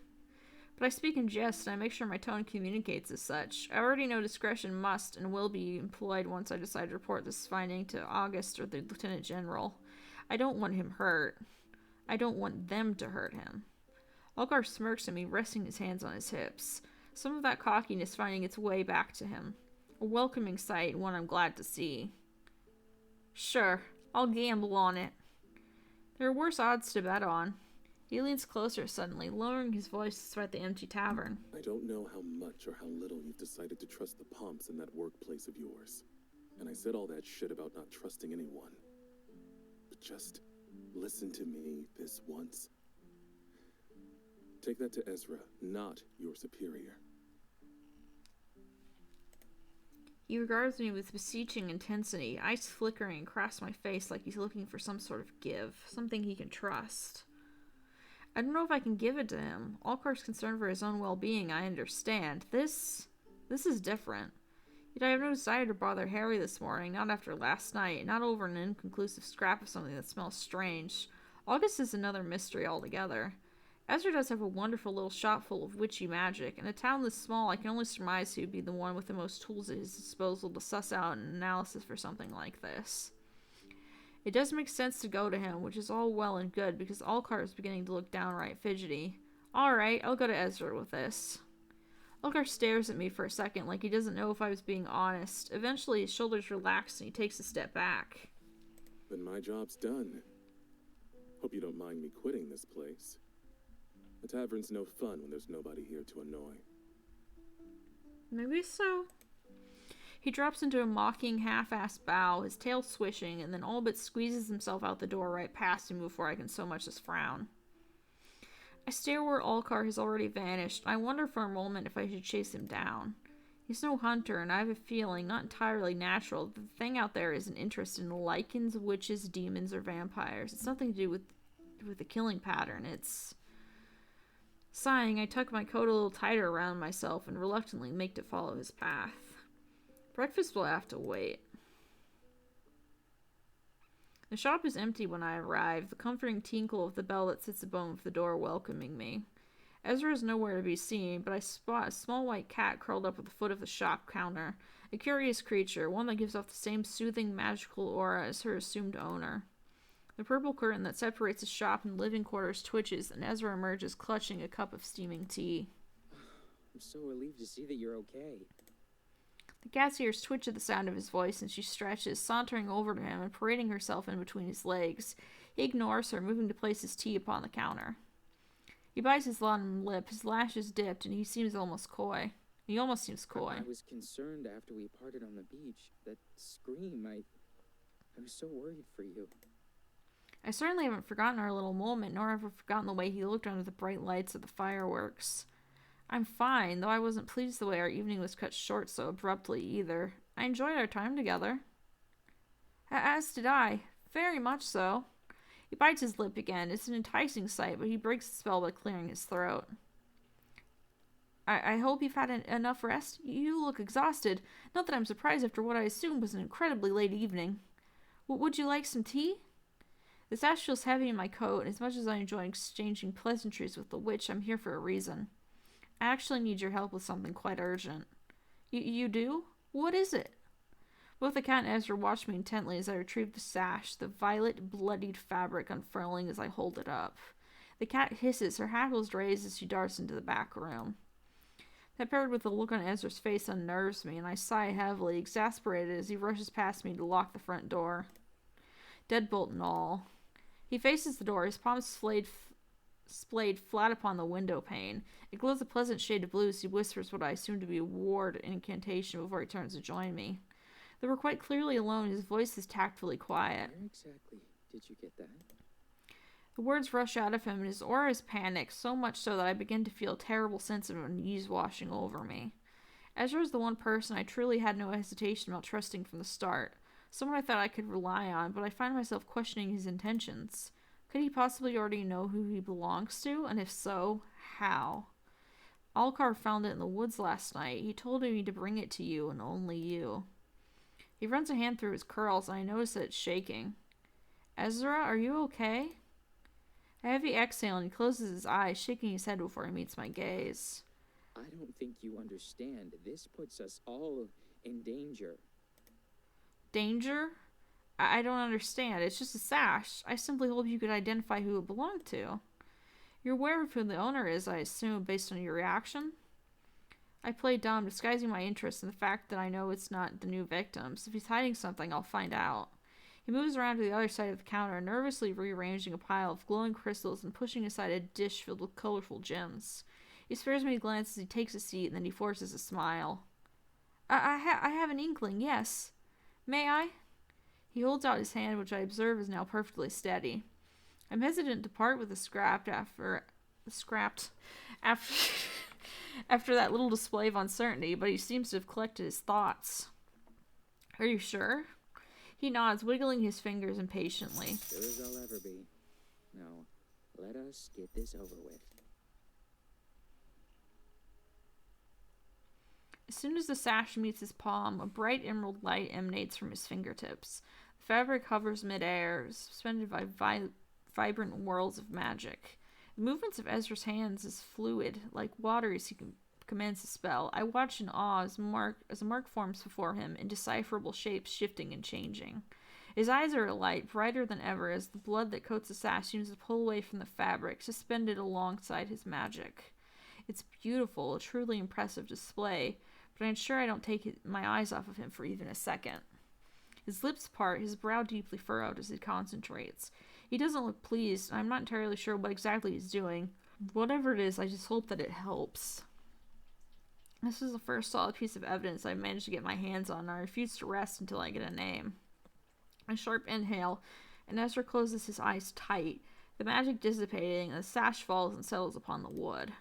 Speaker 1: But I speak in jest, and I make sure my tone communicates as such. I already know discretion must and will be employed once I decide to report this finding to August or the Lieutenant General. I don't want him hurt. I don't want them to hurt him. Algar smirks at me, resting his hands on his hips. Some of that cockiness finding its way back to him. A welcoming sight, one I'm glad to see. Sure, I'll gamble on it. There are worse odds to bet on. He leans closer suddenly, lowering his voice despite the empty tavern.
Speaker 6: I don't know how much or how little you've decided to trust the Pomps in that workplace of yours. And I said all that shit about not trusting anyone. But just listen to me this once. Take that to Ezra, not your superior.
Speaker 1: He regards me with beseeching intensity, eyes flickering across my face like he's looking for some sort of give, something he can trust. I don't know if I can give it to him. Alcar's concern for his own well-being, I understand. This is different. Yet I have no desire to bother Harry this morning, not after last night, not over an inconclusive scrap of something that smells strange. August is another mystery altogether. Ezra does have a wonderful little shop full of witchy magic. In a town this small, I can only surmise he would be the one with the most tools at his disposal to suss out an analysis for something like this. It does make sense to go to him, which is all well and good, because Alcar is beginning to look downright fidgety. Alright, I'll go to Ezra with this. Alcar stares at me for a second, like he doesn't know if I was being honest. Eventually, his shoulders relax and he takes a step back.
Speaker 6: Then my job's done. Hope you don't mind me quitting this place. The tavern's no fun when there's nobody here to annoy.
Speaker 1: Maybe so. He drops into a mocking, half-assed bow, his tail swishing, and then all but squeezes himself out the door right past me before I can so much as frown. I stare where Alcar has already vanished. I wonder for a moment if I should chase him down. He's no hunter, and I have a feeling, not entirely natural, that the thing out there isn't interested in lycans, witches, demons, or vampires. It's nothing to do with the killing pattern. It's... Sighing, I tuck my coat a little tighter around myself and reluctantly make to follow his path. Breakfast will have to wait. The shop is empty when I arrive, the comforting tinkle of the bell that sits above the door welcoming me. Ezra is nowhere to be seen, but I spot a small white cat curled up at the foot of the shop counter. A curious creature, one that gives off the same soothing, magical aura as her assumed owner. The purple curtain that separates the shop and living quarters twitches, and Ezra emerges clutching a cup of steaming tea.
Speaker 7: I'm so relieved to see that you're okay.
Speaker 1: The cat's ears twitch at the sound of his voice, and she stretches, sauntering over to him and parading herself in between his legs. He ignores her, moving to place his tea upon the counter. He bites his bottom lip, his lashes dipped, and he seems almost coy. He almost seems coy.
Speaker 7: I was concerned after we parted on the beach. That scream, I was so worried for you.
Speaker 1: I certainly haven't forgotten our little moment, nor have I forgotten the way he looked under the bright lights of the fireworks. I'm fine, though I wasn't pleased the way our evening was cut short so abruptly either. I enjoyed our time together. As did I. Very much so. He bites his lip again. It's an enticing sight, but he breaks the spell by clearing his throat. I hope you've had enough rest. You look exhausted. Not that I'm surprised after what I assumed was an incredibly late evening. Would you like some tea? The sash feels heavy in my coat, and as much as I enjoy exchanging pleasantries with the witch, I'm here for a reason. I actually need your help with something quite urgent. You do? What is it? Both the cat and Ezra watch me intently as I retrieve the sash, the violet, bloodied fabric unfurling as I hold it up. The cat hisses, her hackles raise as she darts into the back room. That paired with the look on Ezra's face unnerves me, and I sigh heavily, exasperated as he rushes past me to lock the front door. Deadbolt and all. He faces the door, his palms displayed flat upon the window pane. It glows a pleasant shade of blue as he whispers what I assume to be a ward incantation before he turns to join me. Though we're quite clearly alone, his voice is tactfully quiet.
Speaker 7: Where exactly did you get that?
Speaker 1: The words rush out of him, and his aura is panicked, so much so that I begin to feel a terrible sense of unease washing over me. Ezra is the one person I truly had no hesitation about trusting from the start. Someone I thought I could rely on, but I find myself questioning his intentions. Could he possibly already know who he belongs to? And if so, how? Alcar found it in the woods last night. He told me to bring it to you, and only you. He runs a hand through his curls, and I notice that it's shaking. Ezra, are you okay? A heavy exhale, and he closes his eyes, shaking his head before he meets my gaze.
Speaker 7: I don't think you understand. This puts us all in danger.
Speaker 1: Danger? I don't understand. It's just a sash. I simply hope you could identify who it belonged to. You're aware of who the owner is, I assume, based on your reaction? I play dumb, disguising my interest in the fact that I know it's not the new victims. If he's hiding something, I'll find out. He moves around to the other side of the counter, nervously rearranging a pile of glowing crystals and pushing aside a dish filled with colorful gems. He spares me a glance as he takes a seat, and then he forces a smile. I have an inkling, yes. May I? He holds out his hand, which I observe is now perfectly steady. I'm hesitant to part with the scrap after that little display of uncertainty, but he seems to have collected his thoughts. Are you sure? He nods, wiggling his fingers impatiently.
Speaker 7: Sure as I'll ever be. Now, let us get this over with.
Speaker 1: As soon as the sash meets his palm, a bright emerald light emanates from his fingertips. The fabric hovers midair, suspended by vibrant whirls of magic. The movements of Ezra's hands is fluid, like water as he commands a spell. I watch in awe as a mark forms before him, indecipherable shapes shifting and changing. His eyes are alight, brighter than ever, as the blood that coats the sash seems to pull away from the fabric, suspended alongside his magic. It's beautiful, a truly impressive display, but I'm sure I don't take my eyes off of him for even a second. His lips part, his brow deeply furrowed as he concentrates. He doesn't look pleased, and I'm not entirely sure what exactly he's doing. Whatever it is, I just hope that it helps. This is the first solid piece of evidence I've managed to get my hands on, and I refuse to rest until I get a name. A sharp inhale, and Ezra closes his eyes tight, the magic dissipating, and the sash falls and settles upon the wood.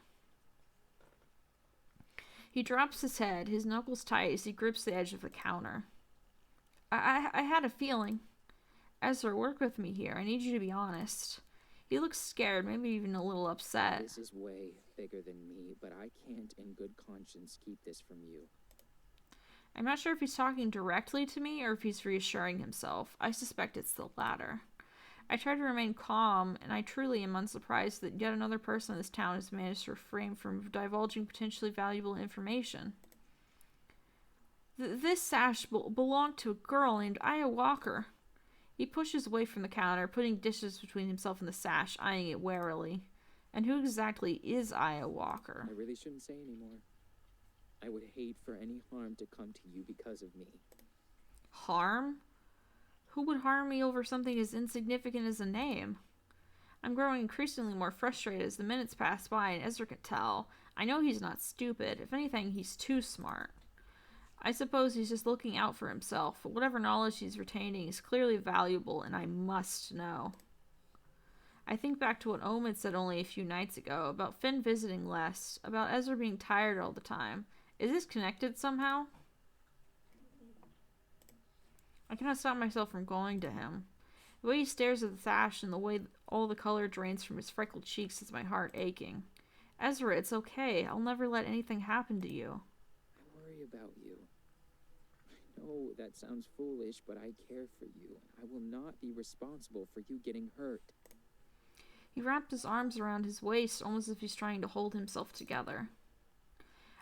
Speaker 1: He drops his head, his knuckles tight as he grips the edge of the counter. I had a feeling. Ezra, work with me here. I need you to be honest. He looks scared, maybe even a little upset.
Speaker 7: This is way bigger than me, but I can't in good conscience keep this from you.
Speaker 1: I'm not sure if he's talking directly to me or if he's reassuring himself. I suspect it's the latter. I try to remain calm, and I truly am unsurprised that yet another person in this town has managed to refrain from divulging potentially valuable information. This sash belonged to a girl named Aya Walker. He pushes away from the counter, putting dishes between himself and the sash, eyeing it warily. And who exactly is Aya Walker?
Speaker 7: I really shouldn't say anymore. I would hate for any harm to come to you because of me.
Speaker 1: Harm? Who would harm me over something as insignificant as a name? I'm growing increasingly more frustrated as the minutes pass by, and Ezra can tell. I know he's not stupid. If anything, he's too smart. I suppose he's just looking out for himself, but whatever knowledge he's retaining is clearly valuable, and I must know. I think back to what Omen said only a few nights ago, about Finn visiting less, about Ezra being tired all the time. Is this connected somehow? I cannot stop myself from going to him. The way he stares at the sash and the way all the color drains from his freckled cheeks has my heart aching. Ezra, it's okay. I'll never let anything happen to you.
Speaker 7: I worry about you. I know that sounds foolish, but I care for you. I will not be responsible for you getting hurt.
Speaker 1: He wrapped his arms around his waist, almost as if he's trying to hold himself together.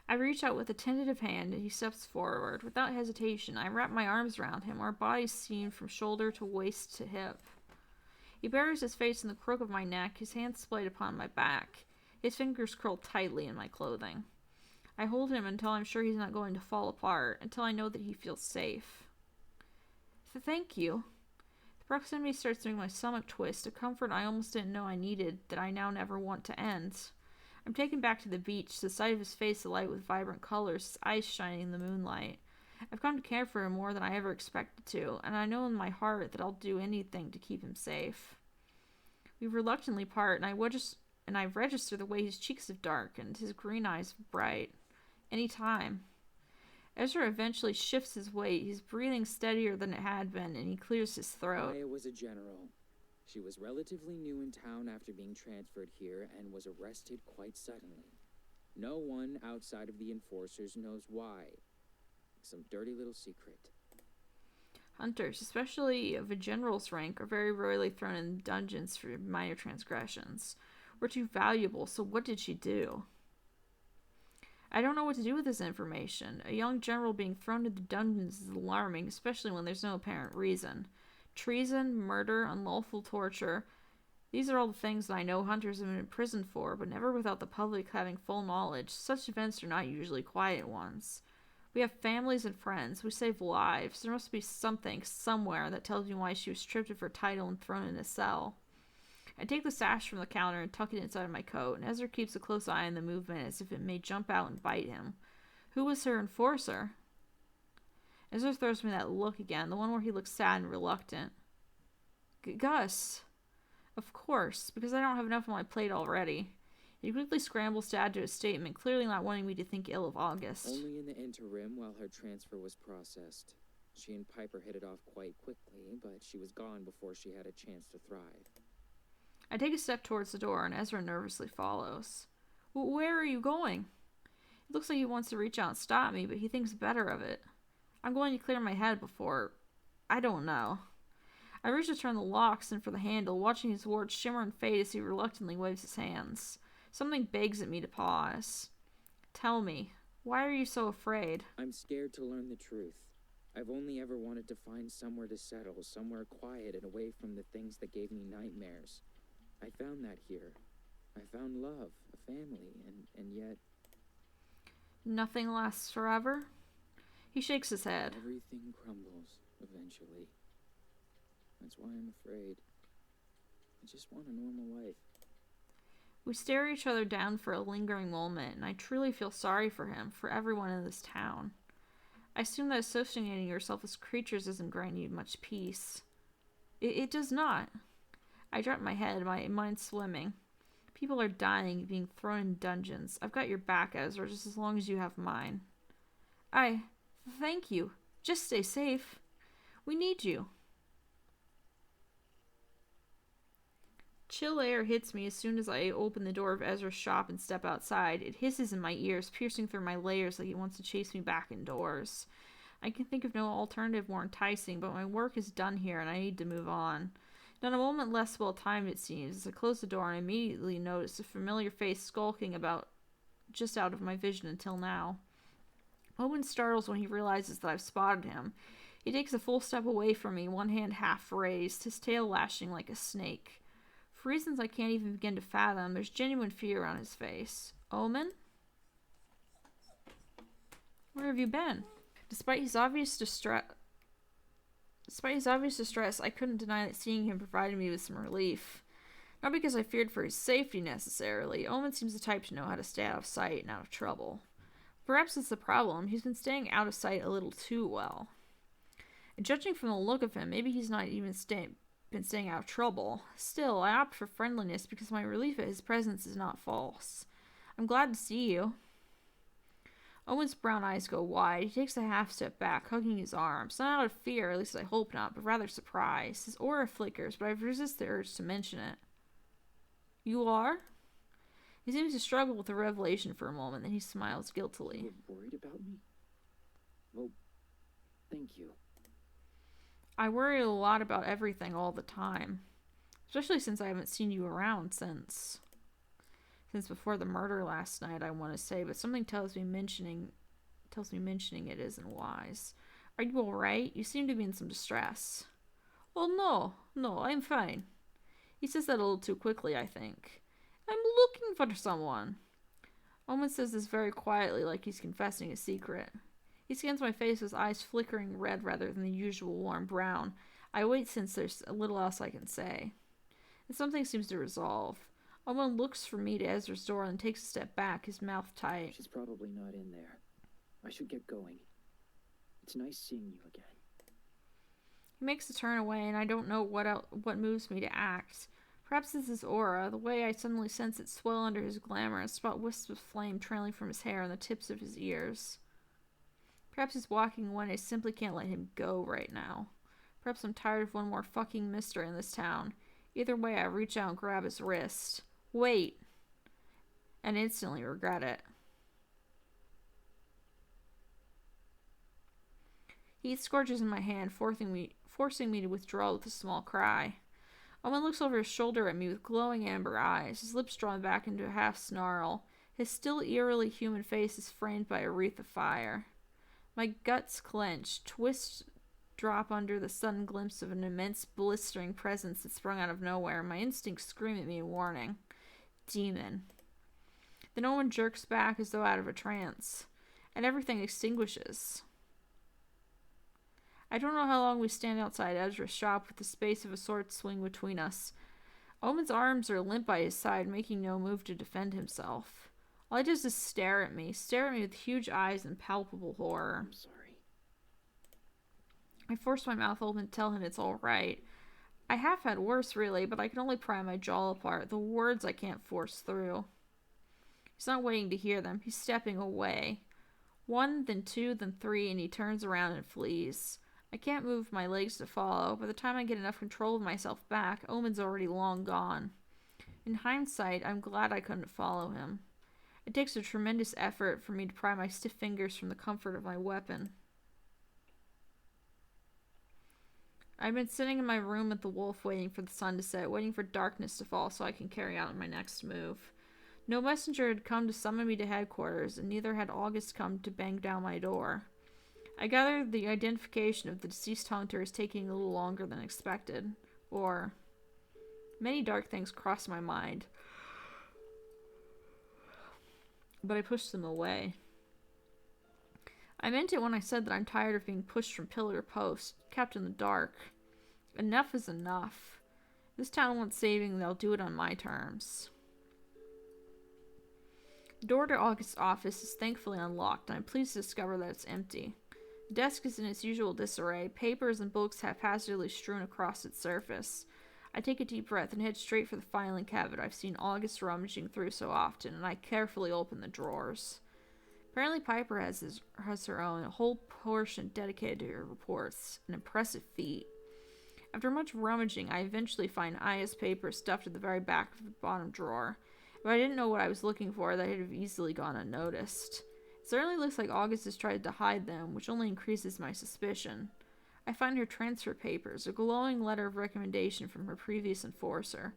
Speaker 1: I reach out with a tentative hand, and he steps forward. Without hesitation, I wrap my arms around him, our bodies seamed from shoulder to waist to hip. He buries his face in the crook of my neck, his hands splayed upon my back. His fingers curl tightly in my clothing. I hold him until I'm sure he's not going to fall apart, until I know that he feels safe. Thank you. The Proximity starts to make my stomach twist, a comfort I almost didn't know I needed that I now never want to end. I'm taken back to the beach, the sight of his face alight with vibrant colors, his eyes shining in the moonlight. I've come to care for him more than I ever expected to, and I know in my heart that I'll do anything to keep him safe. We reluctantly part, and I register the way his cheeks have darkened, his green eyes bright. Any time. Ezra eventually shifts his weight, his breathing steadier than it had been, and he clears his throat.
Speaker 7: Maya was a general. She was relatively new in town after being transferred here and was arrested quite suddenly. No one outside of the enforcers knows why. Some dirty little secret.
Speaker 1: Hunters, especially of a general's rank, are very rarely thrown in dungeons for minor transgressions. We're too valuable, so what did she do? I don't know what to do with this information. A young general being thrown into dungeons is alarming, especially when there's no apparent reason. Treason, murder, unlawful torture. These are all the things that I know hunters have been imprisoned for, but never without the public having full knowledge. Such events are not usually quiet ones. We have families and friends. We save lives. There must be something, somewhere, that tells me why she was stripped of her title and thrown in a cell. I take the sash from the counter and tuck it inside of my coat, and Ezra keeps a close eye on the movement as if it may jump out and bite him. Who was her enforcer? Ezra throws me that look again, the one where he looks sad and reluctant. Gus. Of course, because I don't have enough on my plate already. He quickly scrambles to add to his statement, clearly not wanting me to think ill of August.
Speaker 7: Only in the interim while her transfer was processed. She and Piper hit it off quite quickly, but she was gone before she had a chance to thrive.
Speaker 1: I take a step towards the door, and Ezra nervously follows. Where are you going? It looks like he wants to reach out and stop me, but he thinks better of it. I'm going to clear my head before... I don't know. I reach to turn the locks and for the handle, watching his words shimmer and fade as he reluctantly waves his hands. Something begs at me to pause. Tell me, why are you so afraid?
Speaker 7: I'm scared to learn the truth. I've only ever wanted to find somewhere to settle, somewhere quiet and away from the things that gave me nightmares. I found that here. I found love, a family, and yet...
Speaker 1: Nothing lasts forever? He shakes his head.
Speaker 7: Everything crumbles, eventually. That's why I'm afraid. I just want a normal life.
Speaker 1: We stare each other down for a lingering moment, and I truly feel sorry for him, for everyone in this town. I assume that associating yourself with creatures doesn't grant you much peace. It does not. I drop my head, my mind swimming. People are dying, being thrown in dungeons. I've got your back, Ezra, just as long as you have mine. Thank you. Just stay safe. We need you. Chill air hits me as soon as I open the door of Ezra's shop and step outside. It hisses in my ears, piercing through my layers like he wants to chase me back indoors. I can think of no alternative more enticing, but my work is done here and I need to move on. Not a moment less well timed, it seems, as I close the door and immediately notice a familiar face skulking about just out of my vision until now. Owen startles when he realizes that I've spotted him. He takes a full step away from me, one hand half raised, his tail lashing like a snake. For reasons I can't even begin to fathom, there's genuine fear on his face. Omen? Where have you been? Despite his obvious distress, I couldn't deny that seeing him provided me with some relief. Not because I feared for his safety necessarily. Omen seems the type to know how to stay out of sight and out of trouble. Perhaps that's the problem. He's been staying out of sight a little too well. And judging from the look of him, maybe he's not even been staying out of trouble. Still, I opt for friendliness because my relief at his presence is not false. I'm glad to see you. Owen's brown eyes go wide. He takes a half step back, hugging his arms. Not out of fear, at least I hope not, but rather surprise. His aura flickers, but I resist the urge to mention it. You are? He seems to struggle with the revelation for a moment, then he smiles guiltily.
Speaker 4: You're worried about me? Well, thank you.
Speaker 1: I worry a lot about everything all the time. Especially since I haven't seen you around since before the murder last night, I want to say, but something tells me mentioning it isn't wise. Are you alright? You seem to be in some distress. Oh, no, I'm fine. He says that a little too quickly, I think. I'm looking for someone. Omen says this very quietly, like he's confessing a secret. He scans my face with eyes flickering red rather than the usual warm brown. I wait since there's a little else I can say. And something seems to resolve. Owen looks from me to Ezra's door and takes a step back, his mouth tight.
Speaker 8: She's probably not in there. I should get going. It's nice seeing you again.
Speaker 1: He makes a turn away, and I don't know what moves me to act. Perhaps it's his aura, the way I suddenly sense it swell under his glamour and spot wisps of flame trailing from his hair and the tips of his ears. Perhaps he's walking away and I simply can't let him go right now. Perhaps I'm tired of one more fucking mystery in this town. Either way, I reach out and grab his wrist. Wait! And instantly regret it. Heat scorches in my hand, forcing me to withdraw with a small cry. Owen looks over his shoulder at me with glowing amber eyes, his lips drawn back into a half snarl. His still eerily human face is framed by a wreath of fire. My guts clench, twist, drop under the sudden glimpse of an immense blistering presence that sprung out of nowhere. My instincts scream at me in warning. Demon. Then Owen jerks back as though out of a trance, and everything extinguishes. I don't know how long we stand outside Ezra's shop with the space of a sword swing between us. Owen's arms are limp by his side, making no move to defend himself. All he does is stare at me with huge eyes and palpable horror.
Speaker 8: I'm sorry.
Speaker 1: I force my mouth open to tell him it's all right. I have had worse, really, but I can only pry my jaw apart. The words I can't force through. He's not waiting to hear them. He's stepping away. 1, then 2, then 3, and he turns around and flees. I can't move my legs to follow. By the time I get enough control of myself back, Omen's already long gone. In hindsight, I'm glad I couldn't follow him. It takes a tremendous effort for me to pry my stiff fingers from the comfort of my weapon. I've been sitting in my room at the Wolf waiting for the sun to set, waiting for darkness to fall so I can carry out my next move. No messenger had come to summon me to headquarters, and neither had August come to bang down my door. I gathered the identification of the deceased hunter is taking a little longer than expected. Or, many dark things crossed my mind, but I pushed them away. I meant it when I said that I'm tired of being pushed from pillar to post, kept in the dark. Enough is enough. This town wants saving, they'll do it on my terms. The door to August's office is thankfully unlocked, and I'm pleased to discover that it's empty. The desk is in its usual disarray, papers and books haphazardly strewn across its surface. I take a deep breath and head straight for the filing cabinet I've seen August rummaging through so often, and I carefully open the drawers. Apparently Piper has her own, a whole portion dedicated to her reports, an impressive feat. After much rummaging, I eventually find Aya's papers stuffed at the very back of the bottom drawer. If I didn't know what I was looking for, they'd have easily gone unnoticed. It certainly looks like August has tried to hide them, which only increases my suspicion. I find her transfer papers, a glowing letter of recommendation from her previous enforcer.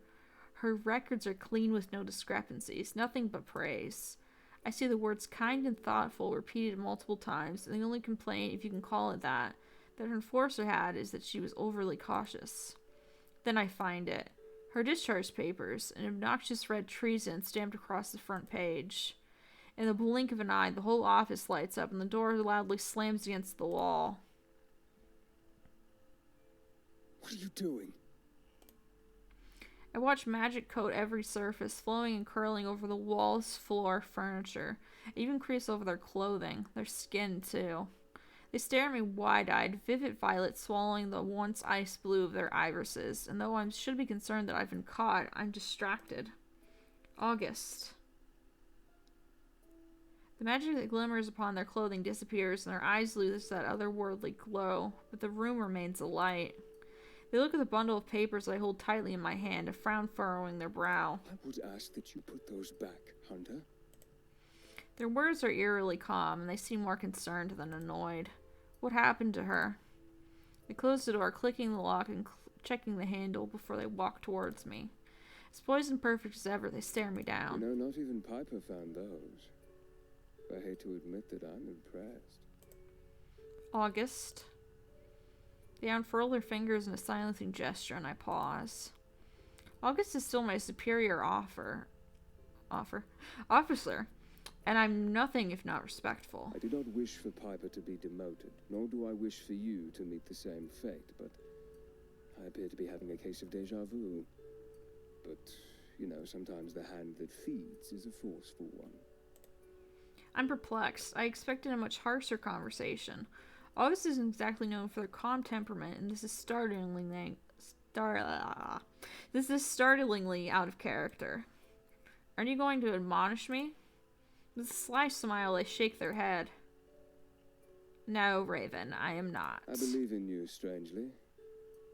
Speaker 1: Her records are clean with no discrepancies, nothing but praise. I see the words kind and thoughtful repeated multiple times, and the only complaint, if you can call it that her enforcer had is that she was overly cautious. Then I find it. Her discharge papers, an obnoxious red treason stamped across the front page. In the blink of an eye, the whole office lights up and the door loudly slams against the wall.
Speaker 3: What are you doing?
Speaker 1: I watch magic coat every surface, flowing and curling over the walls, floor, furniture. It even creeps over their clothing, their skin too. They stare at me wide-eyed, vivid violet swallowing the once ice blue of their irises, and though I should be concerned that I've been caught, I'm distracted. August. The magic that glimmers upon their clothing disappears, and their eyes lose that otherworldly glow, but the room remains alight. They look at the bundle of papers that I hold tightly in my hand, a frown furrowing their brow.
Speaker 3: I would ask that you put those back, Hunter.
Speaker 1: Their words are eerily calm, and they seem more concerned than annoyed. What happened to her? They close the door, clicking the lock and checking the handle before they walk towards me. As poised and perfect as ever, they stare me down.
Speaker 3: You know, not even Piper found those. I hate to admit that I'm impressed.
Speaker 1: August. They unfurl their fingers in a silencing gesture, and I pause. August is still my superior officer, and I'm nothing if not respectful.
Speaker 3: I do not wish for Piper to be demoted, nor do I wish for you to meet the same fate, but I appear to be having a case of deja vu. But, you know, sometimes the hand that feeds is a forceful one.
Speaker 1: I'm perplexed. I expected a much harsher conversation. August isn't exactly known for their calm temperament, and this is startlingly out of character. Aren't you going to admonish me? With a sly smile, they shake their head. No, Raven, I am not.
Speaker 3: I believe in you, strangely.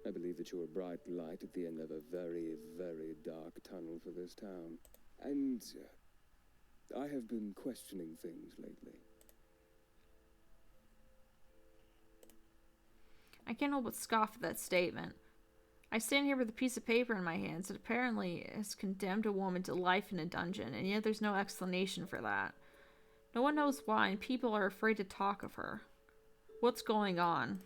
Speaker 3: I believe that you're a bright light at the end of a very, very dark tunnel for this town. And I have been questioning things lately.
Speaker 1: I can't help but scoff at that statement. I stand here with a piece of paper in my hands that apparently has condemned a woman to life in a dungeon, and yet there's no explanation for that. No one knows why, and people are afraid to talk of her. What's going on?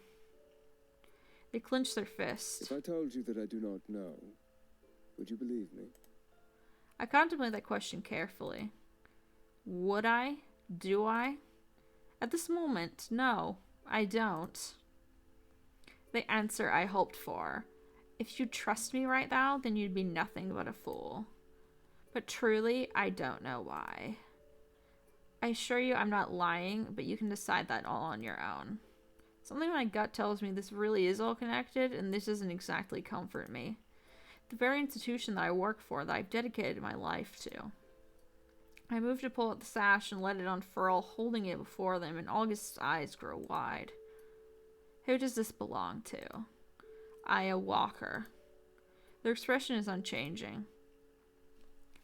Speaker 1: They clench their fists.
Speaker 3: If I told you that I do not know, would you believe me?
Speaker 1: I contemplate that question carefully. Would I? Do I? At this moment, no, I don't. The answer I hoped for. If you trust me right now, then you'd be nothing but a fool. But truly, I don't know why. I assure you I'm not lying, but you can decide that all on your own. Something in my gut tells me this really is all connected, and this doesn't exactly comfort me. The very institution that I work for, that I've dedicated my life to. I move to pull out the sash and let it unfurl, holding it before them, and August's eyes grow wide. Who does this belong to? Aya Walker. Their expression is unchanging.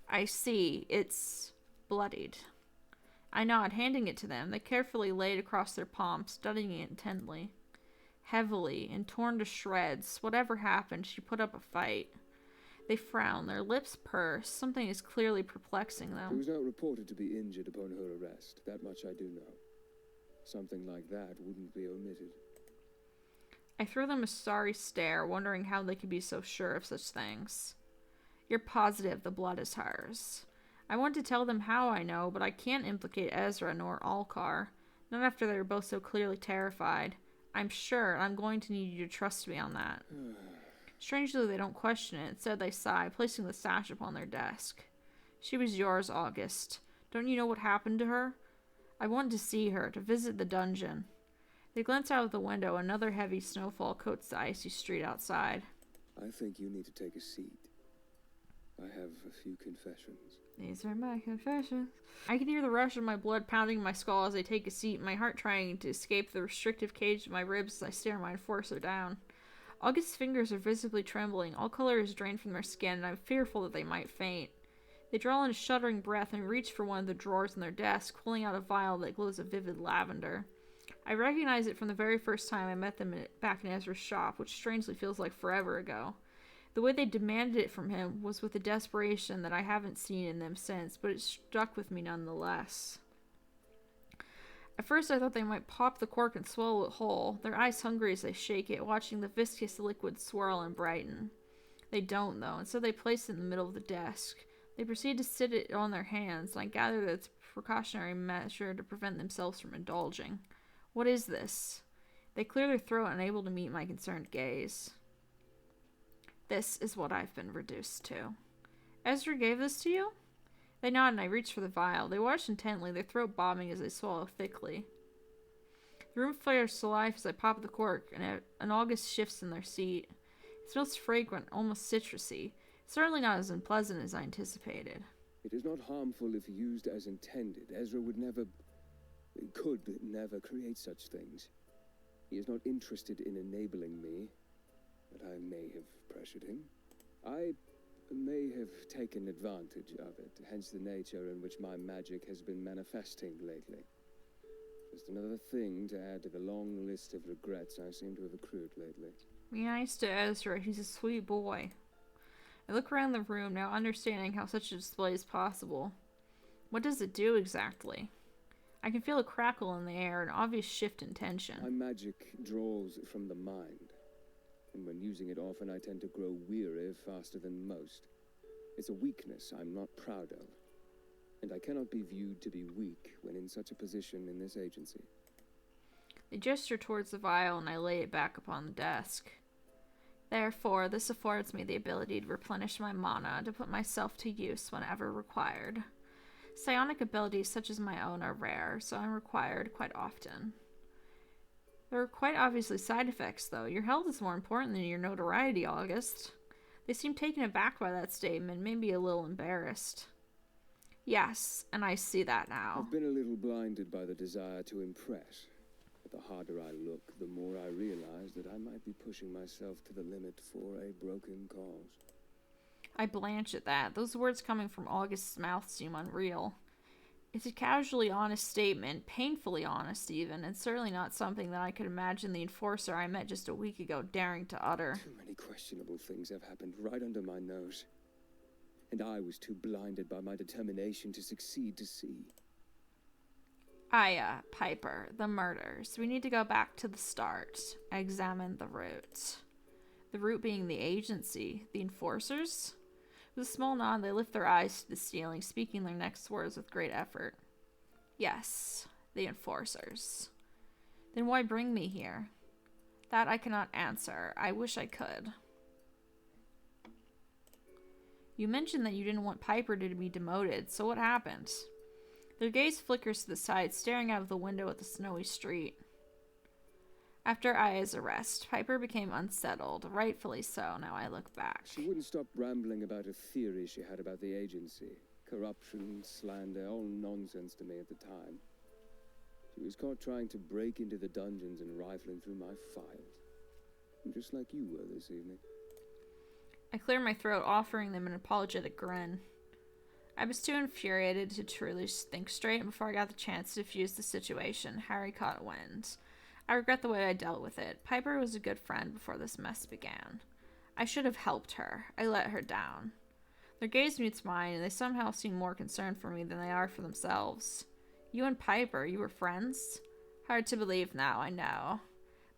Speaker 1: I see. It's bloodied. I nod, handing it to them. They carefully lay it across their palm, studying it intently. Heavily and torn to shreds, whatever happened, she put up a fight. They frown, their lips purse. Something is clearly perplexing them.
Speaker 3: She was not reported to be injured upon her arrest. That much I do know. Something like that wouldn't be omitted.
Speaker 1: I throw them a sorry stare, wondering how they could be so sure of such things. You're positive the blood is hers. I want to tell them how I know, but I can't implicate Ezra nor Alcar. Not after they were both so clearly terrified. I'm sure, and I'm going to need you to trust me on that. Strangely, they don't question it. Instead, they sigh, placing the sash upon their desk. She was yours, August. Don't you know what happened to her? I wanted to see her, to visit the dungeon. They glance out of the window. Another heavy snowfall coats the icy street outside.
Speaker 3: I think you need to take a seat. I have a few confessions.
Speaker 1: These are my confessions. I can hear the rush of my blood pounding in my skull as I take a seat, my heart trying to escape the restrictive cage of my ribs as I stare my enforcer down. August's fingers are visibly trembling. All color is drained from their skin, and I'm fearful that they might faint. They draw in a shuddering breath and reach for one of the drawers in their desk, pulling out a vial that glows a vivid lavender. I recognize it from the very first time I met them back in Ezra's shop, which strangely feels like forever ago. The way they demanded it from him was with a desperation that I haven't seen in them since, but it stuck with me nonetheless. At first I thought they might pop the cork and swallow it whole, their eyes hungry as they shake it, watching the viscous liquid swirl and brighten. They don't, though, and so they place it in the middle of the desk. They proceed to sit it on their hands, and I gather that it's a precautionary measure to prevent themselves from indulging. What is this? They clear their throat, unable to meet my concerned gaze. This is what I've been reduced to. Ezra gave this to you? They nod and I reach for the vial. They watch intently, their throat bobbing as they swallow thickly. The room flares to life as I pop the cork, and August shifts in their seat. It smells fragrant, almost citrusy. Certainly not as unpleasant as I anticipated.
Speaker 3: It is not harmful if used as intended. Ezra could never create such things. He is not interested in enabling me, but I may have pressured him. I may have taken advantage of it, hence the nature in which my magic has been manifesting lately. Just another thing to add to the long list of regrets I seem to have accrued lately.
Speaker 1: Be nice to Ezra, he's a sweet boy. I look around the room, now understanding how such a display is possible. What does it do exactly? I can feel a crackle in the air, an obvious shift in tension.
Speaker 3: My magic draws from the mind, and when using it often I tend to grow weary faster than most. It's a weakness I'm not proud of, and I cannot be viewed to be weak when in such a position in this agency.
Speaker 1: They gesture towards the vial and I lay it back upon the desk. Therefore, this affords me the ability to replenish my mana to put myself to use whenever required. Psionic abilities such as my own are rare, so I'm required quite often. There are quite obviously side effects, though. Your health is more important than your notoriety, August. They seem taken aback by that statement, maybe a little embarrassed. Yes, and I see that now.
Speaker 3: I've been a little blinded by the desire to impress. But the harder I look, the more I realize that I might be pushing myself to the limit for a broken cause.
Speaker 1: I blanch at that. Those words coming from August's mouth seem unreal. It's a casually honest statement, painfully honest even, and certainly not something that I could imagine the enforcer I met just a week ago daring to utter.
Speaker 3: Too many questionable things have happened right under my nose. And I was too blinded by my determination to succeed to see.
Speaker 1: Aya, Piper, the murders. We need to go back to the start. I examined the root. The root being the agency. The enforcers? With a small nod, they lift their eyes to the ceiling, speaking their next words with great effort. Yes, the enforcers. Then why bring me here? That I cannot answer. I wish I could. You mentioned that you didn't want Piper to be demoted, so what happened? Their gaze flickers to the side, staring out of the window at the snowy street. After Aya's arrest, Piper became unsettled, rightfully so, now I look back.
Speaker 3: She wouldn't stop rambling about a theory she had about the agency. Corruption, slander, all nonsense to me at the time. She was caught trying to break into the dungeons and rifling through my files. Just like you were this evening.
Speaker 1: I cleared my throat, offering them an apologetic grin. I was too infuriated to truly think straight, and before I got the chance to defuse the situation, Harry caught wind. I regret the way I dealt with it. Piper was a good friend before this mess began. I should have helped her. I let her down. Their gaze meets mine, and they somehow seem more concerned for me than they are for themselves. You and Piper, you were friends? Hard to believe now, I know.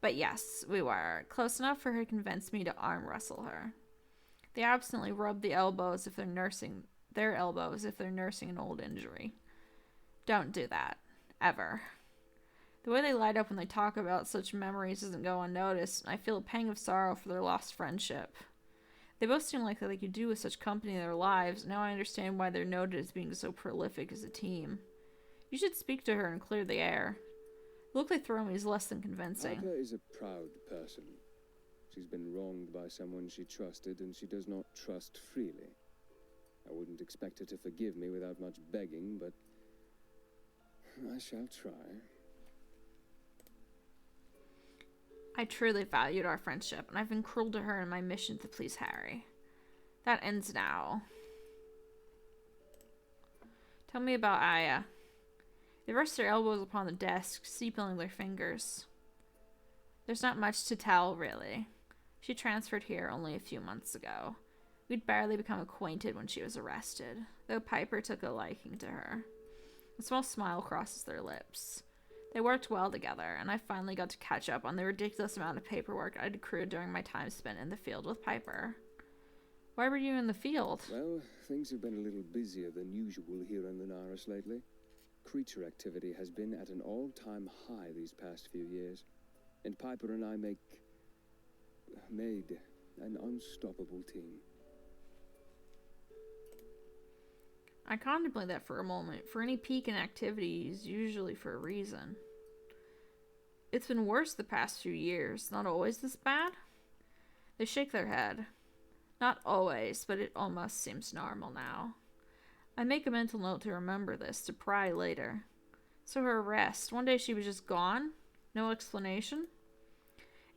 Speaker 1: But yes, we were. Close enough for her to convince me to arm wrestle her. They absently rub their elbows if they're nursing an old injury. Don't do that. Ever. The way they light up when they talk about such memories doesn't go unnoticed, and I feel a pang of sorrow for their lost friendship. They both seem like they could do with such company in their lives, and now I understand why they're noted as being so prolific as a team. You should speak to her and clear the air. The look they throw me is less than convincing.
Speaker 3: Piper is a proud person. She's been wronged by someone she trusted, and she does not trust freely. I wouldn't expect her to forgive me without much begging, but I shall try.
Speaker 1: I truly valued our friendship, and I've been cruel to her in my mission to please Harry. That ends now. Tell me about Aya. They rest their elbows upon the desk, steepling their fingers. There's not much to tell, really. She transferred here only a few months ago. We'd barely become acquainted when she was arrested, though Piper took a liking to her. A small smile crosses their lips. They worked well together, and I finally got to catch up on the ridiculous amount of paperwork I'd accrued during my time spent in the field with Piper. Why were you in the field?
Speaker 3: Well, things have been a little busier than usual here in Lunaris lately. Creature activity has been at an all-time high these past few years, and Piper and I made an unstoppable team.
Speaker 1: I contemplate that for a moment. For any peak in activity is usually for a reason. It's been worse the past few years. Not always this bad? They shake their head. Not always, but it almost seems normal now. I make a mental note to remember this, to pry later. So her arrest, one day she was just gone? No explanation?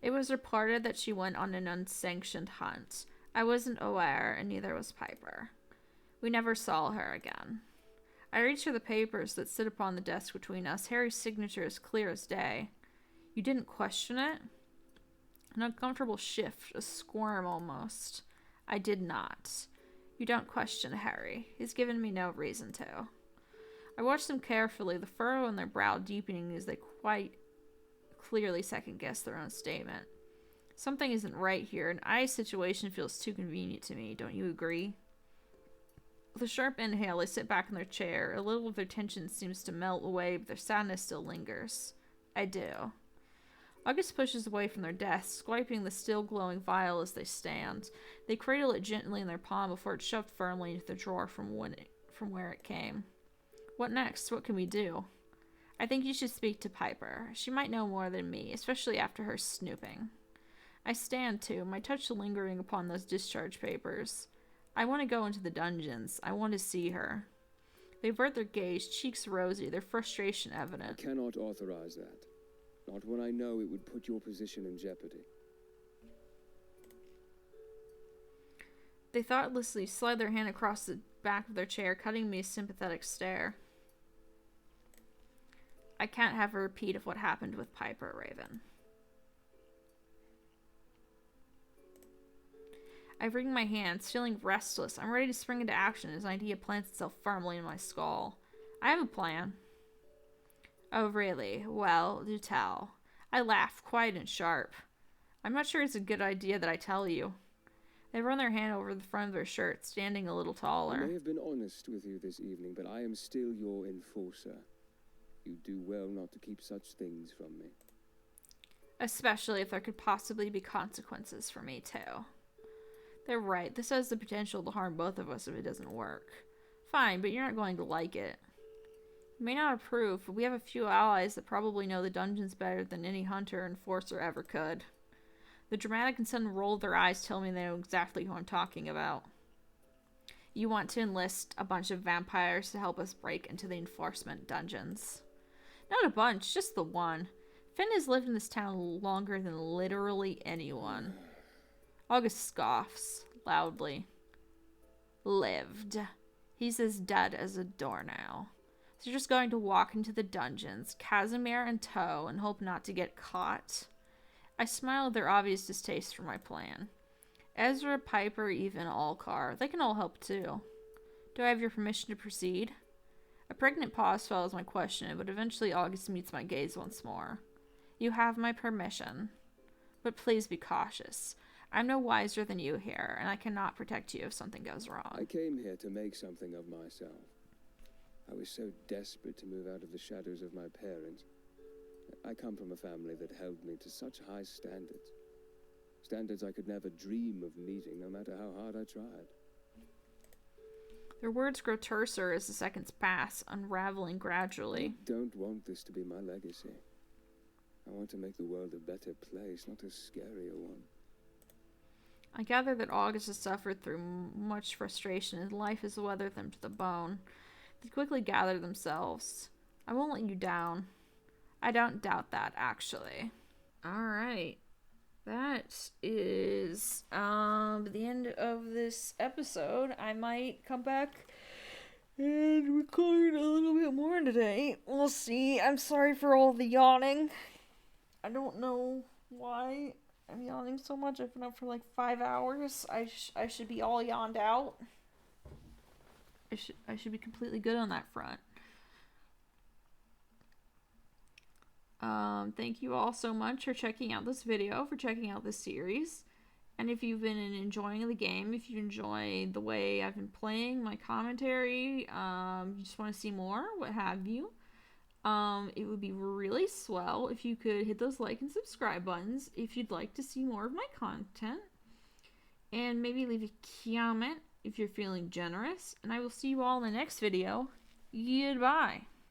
Speaker 1: It was reported that she went on an unsanctioned hunt. I wasn't aware, and neither was Piper. We never saw her again. I reached for the papers that sit upon the desk between us. Harry's signature is clear as day. You didn't question it? An uncomfortable shift, a squirm almost. I did not. You don't question Harry. He's given me no reason to. I watched them carefully, the furrow in their brow deepening as they quite clearly second-guessed their own statement. Something isn't right here, and Aya's situation feels too convenient to me. Don't you agree? With a sharp inhale, they sit back in their chair. A little of their tension seems to melt away, but their sadness still lingers. I do. August pushes away from their desk, swiping the still glowing vial as they stand. They cradle it gently in their palm before it's shoved firmly into the drawer from where it came. What next? What can we do? I think you should speak to Piper. She might know more than me, especially after her snooping. I stand too, my touch lingering upon those discharge papers. I want to go into the dungeons. I want to see her. They avert their gaze, cheeks rosy, their frustration evident.
Speaker 3: I cannot authorize that. Not when I know it would put your position in jeopardy.
Speaker 1: They thoughtlessly slide their hand across the back of their chair, cutting me a sympathetic stare. I can't have a repeat of what happened with Piper, Raven. I wring my hands, feeling restless. I'm ready to spring into action as an idea plants itself firmly in my skull. I have a plan. Oh, really? Well, do tell. I laugh, quiet and sharp. I'm not sure it's a good idea that I tell you. They run their hand over the front of their shirt, standing a little taller.
Speaker 3: I may have been honest with you this evening, but I am still your enforcer. You do well not to keep such things from me.
Speaker 1: Especially if there could possibly be consequences for me, too. They're right. This has the potential to harm both of us if it doesn't work. Fine, but you're not going to like it. You may not approve, but we have a few allies that probably know the dungeons better than any hunter or enforcer ever could. The dramatic and sudden roll of their eyes tell me they know exactly who I'm talking about. You want to enlist a bunch of vampires to help us break into the enforcement dungeons. Not a bunch, just the one. Finn has lived in this town longer than literally anyone. August scoffs, loudly. Lived. He's as dead as a doornail. So you're just going to walk into the dungeons, Casimir in tow, and hope not to get caught? I smile at their obvious distaste for my plan. Ezra, Piper, even Alcar. They can all help too. Do I have your permission to proceed? A pregnant pause follows my question, but eventually August meets my gaze once more. You have my permission. But please be cautious. I'm no wiser than you here, and I cannot protect you if something goes wrong.
Speaker 3: I came here to make something of myself. I was so desperate to move out of the shadows of my parents. I come from a family that held me to such high standards. Standards I could never dream of meeting, no matter how hard I tried.
Speaker 1: Their words grow terser as the seconds pass, unraveling gradually.
Speaker 3: I don't want this to be my legacy. I want to make the world a better place, not a scarier one.
Speaker 1: I gather that August has suffered through much frustration and life has weathered them to the bone. They quickly gather themselves. I won't let you down. I don't doubt that, actually. Alright. That is the end of this episode. I might come back and record a little bit more today. We'll see. I'm sorry for all the yawning. I don't know why I'm yawning so much. I've been up for like 5 hours. I should be all yawned out. I should be completely good on that front. Thank you all so much for checking out this video, for checking out this series. And if you've been enjoying the game, if you enjoy the way I've been playing, my commentary, you just want to see more, what have you, it would be really swell if you could hit those like and subscribe buttons if you'd like to see more of my content. And maybe leave a comment if you're feeling generous. And I will see you all in the next video. Goodbye.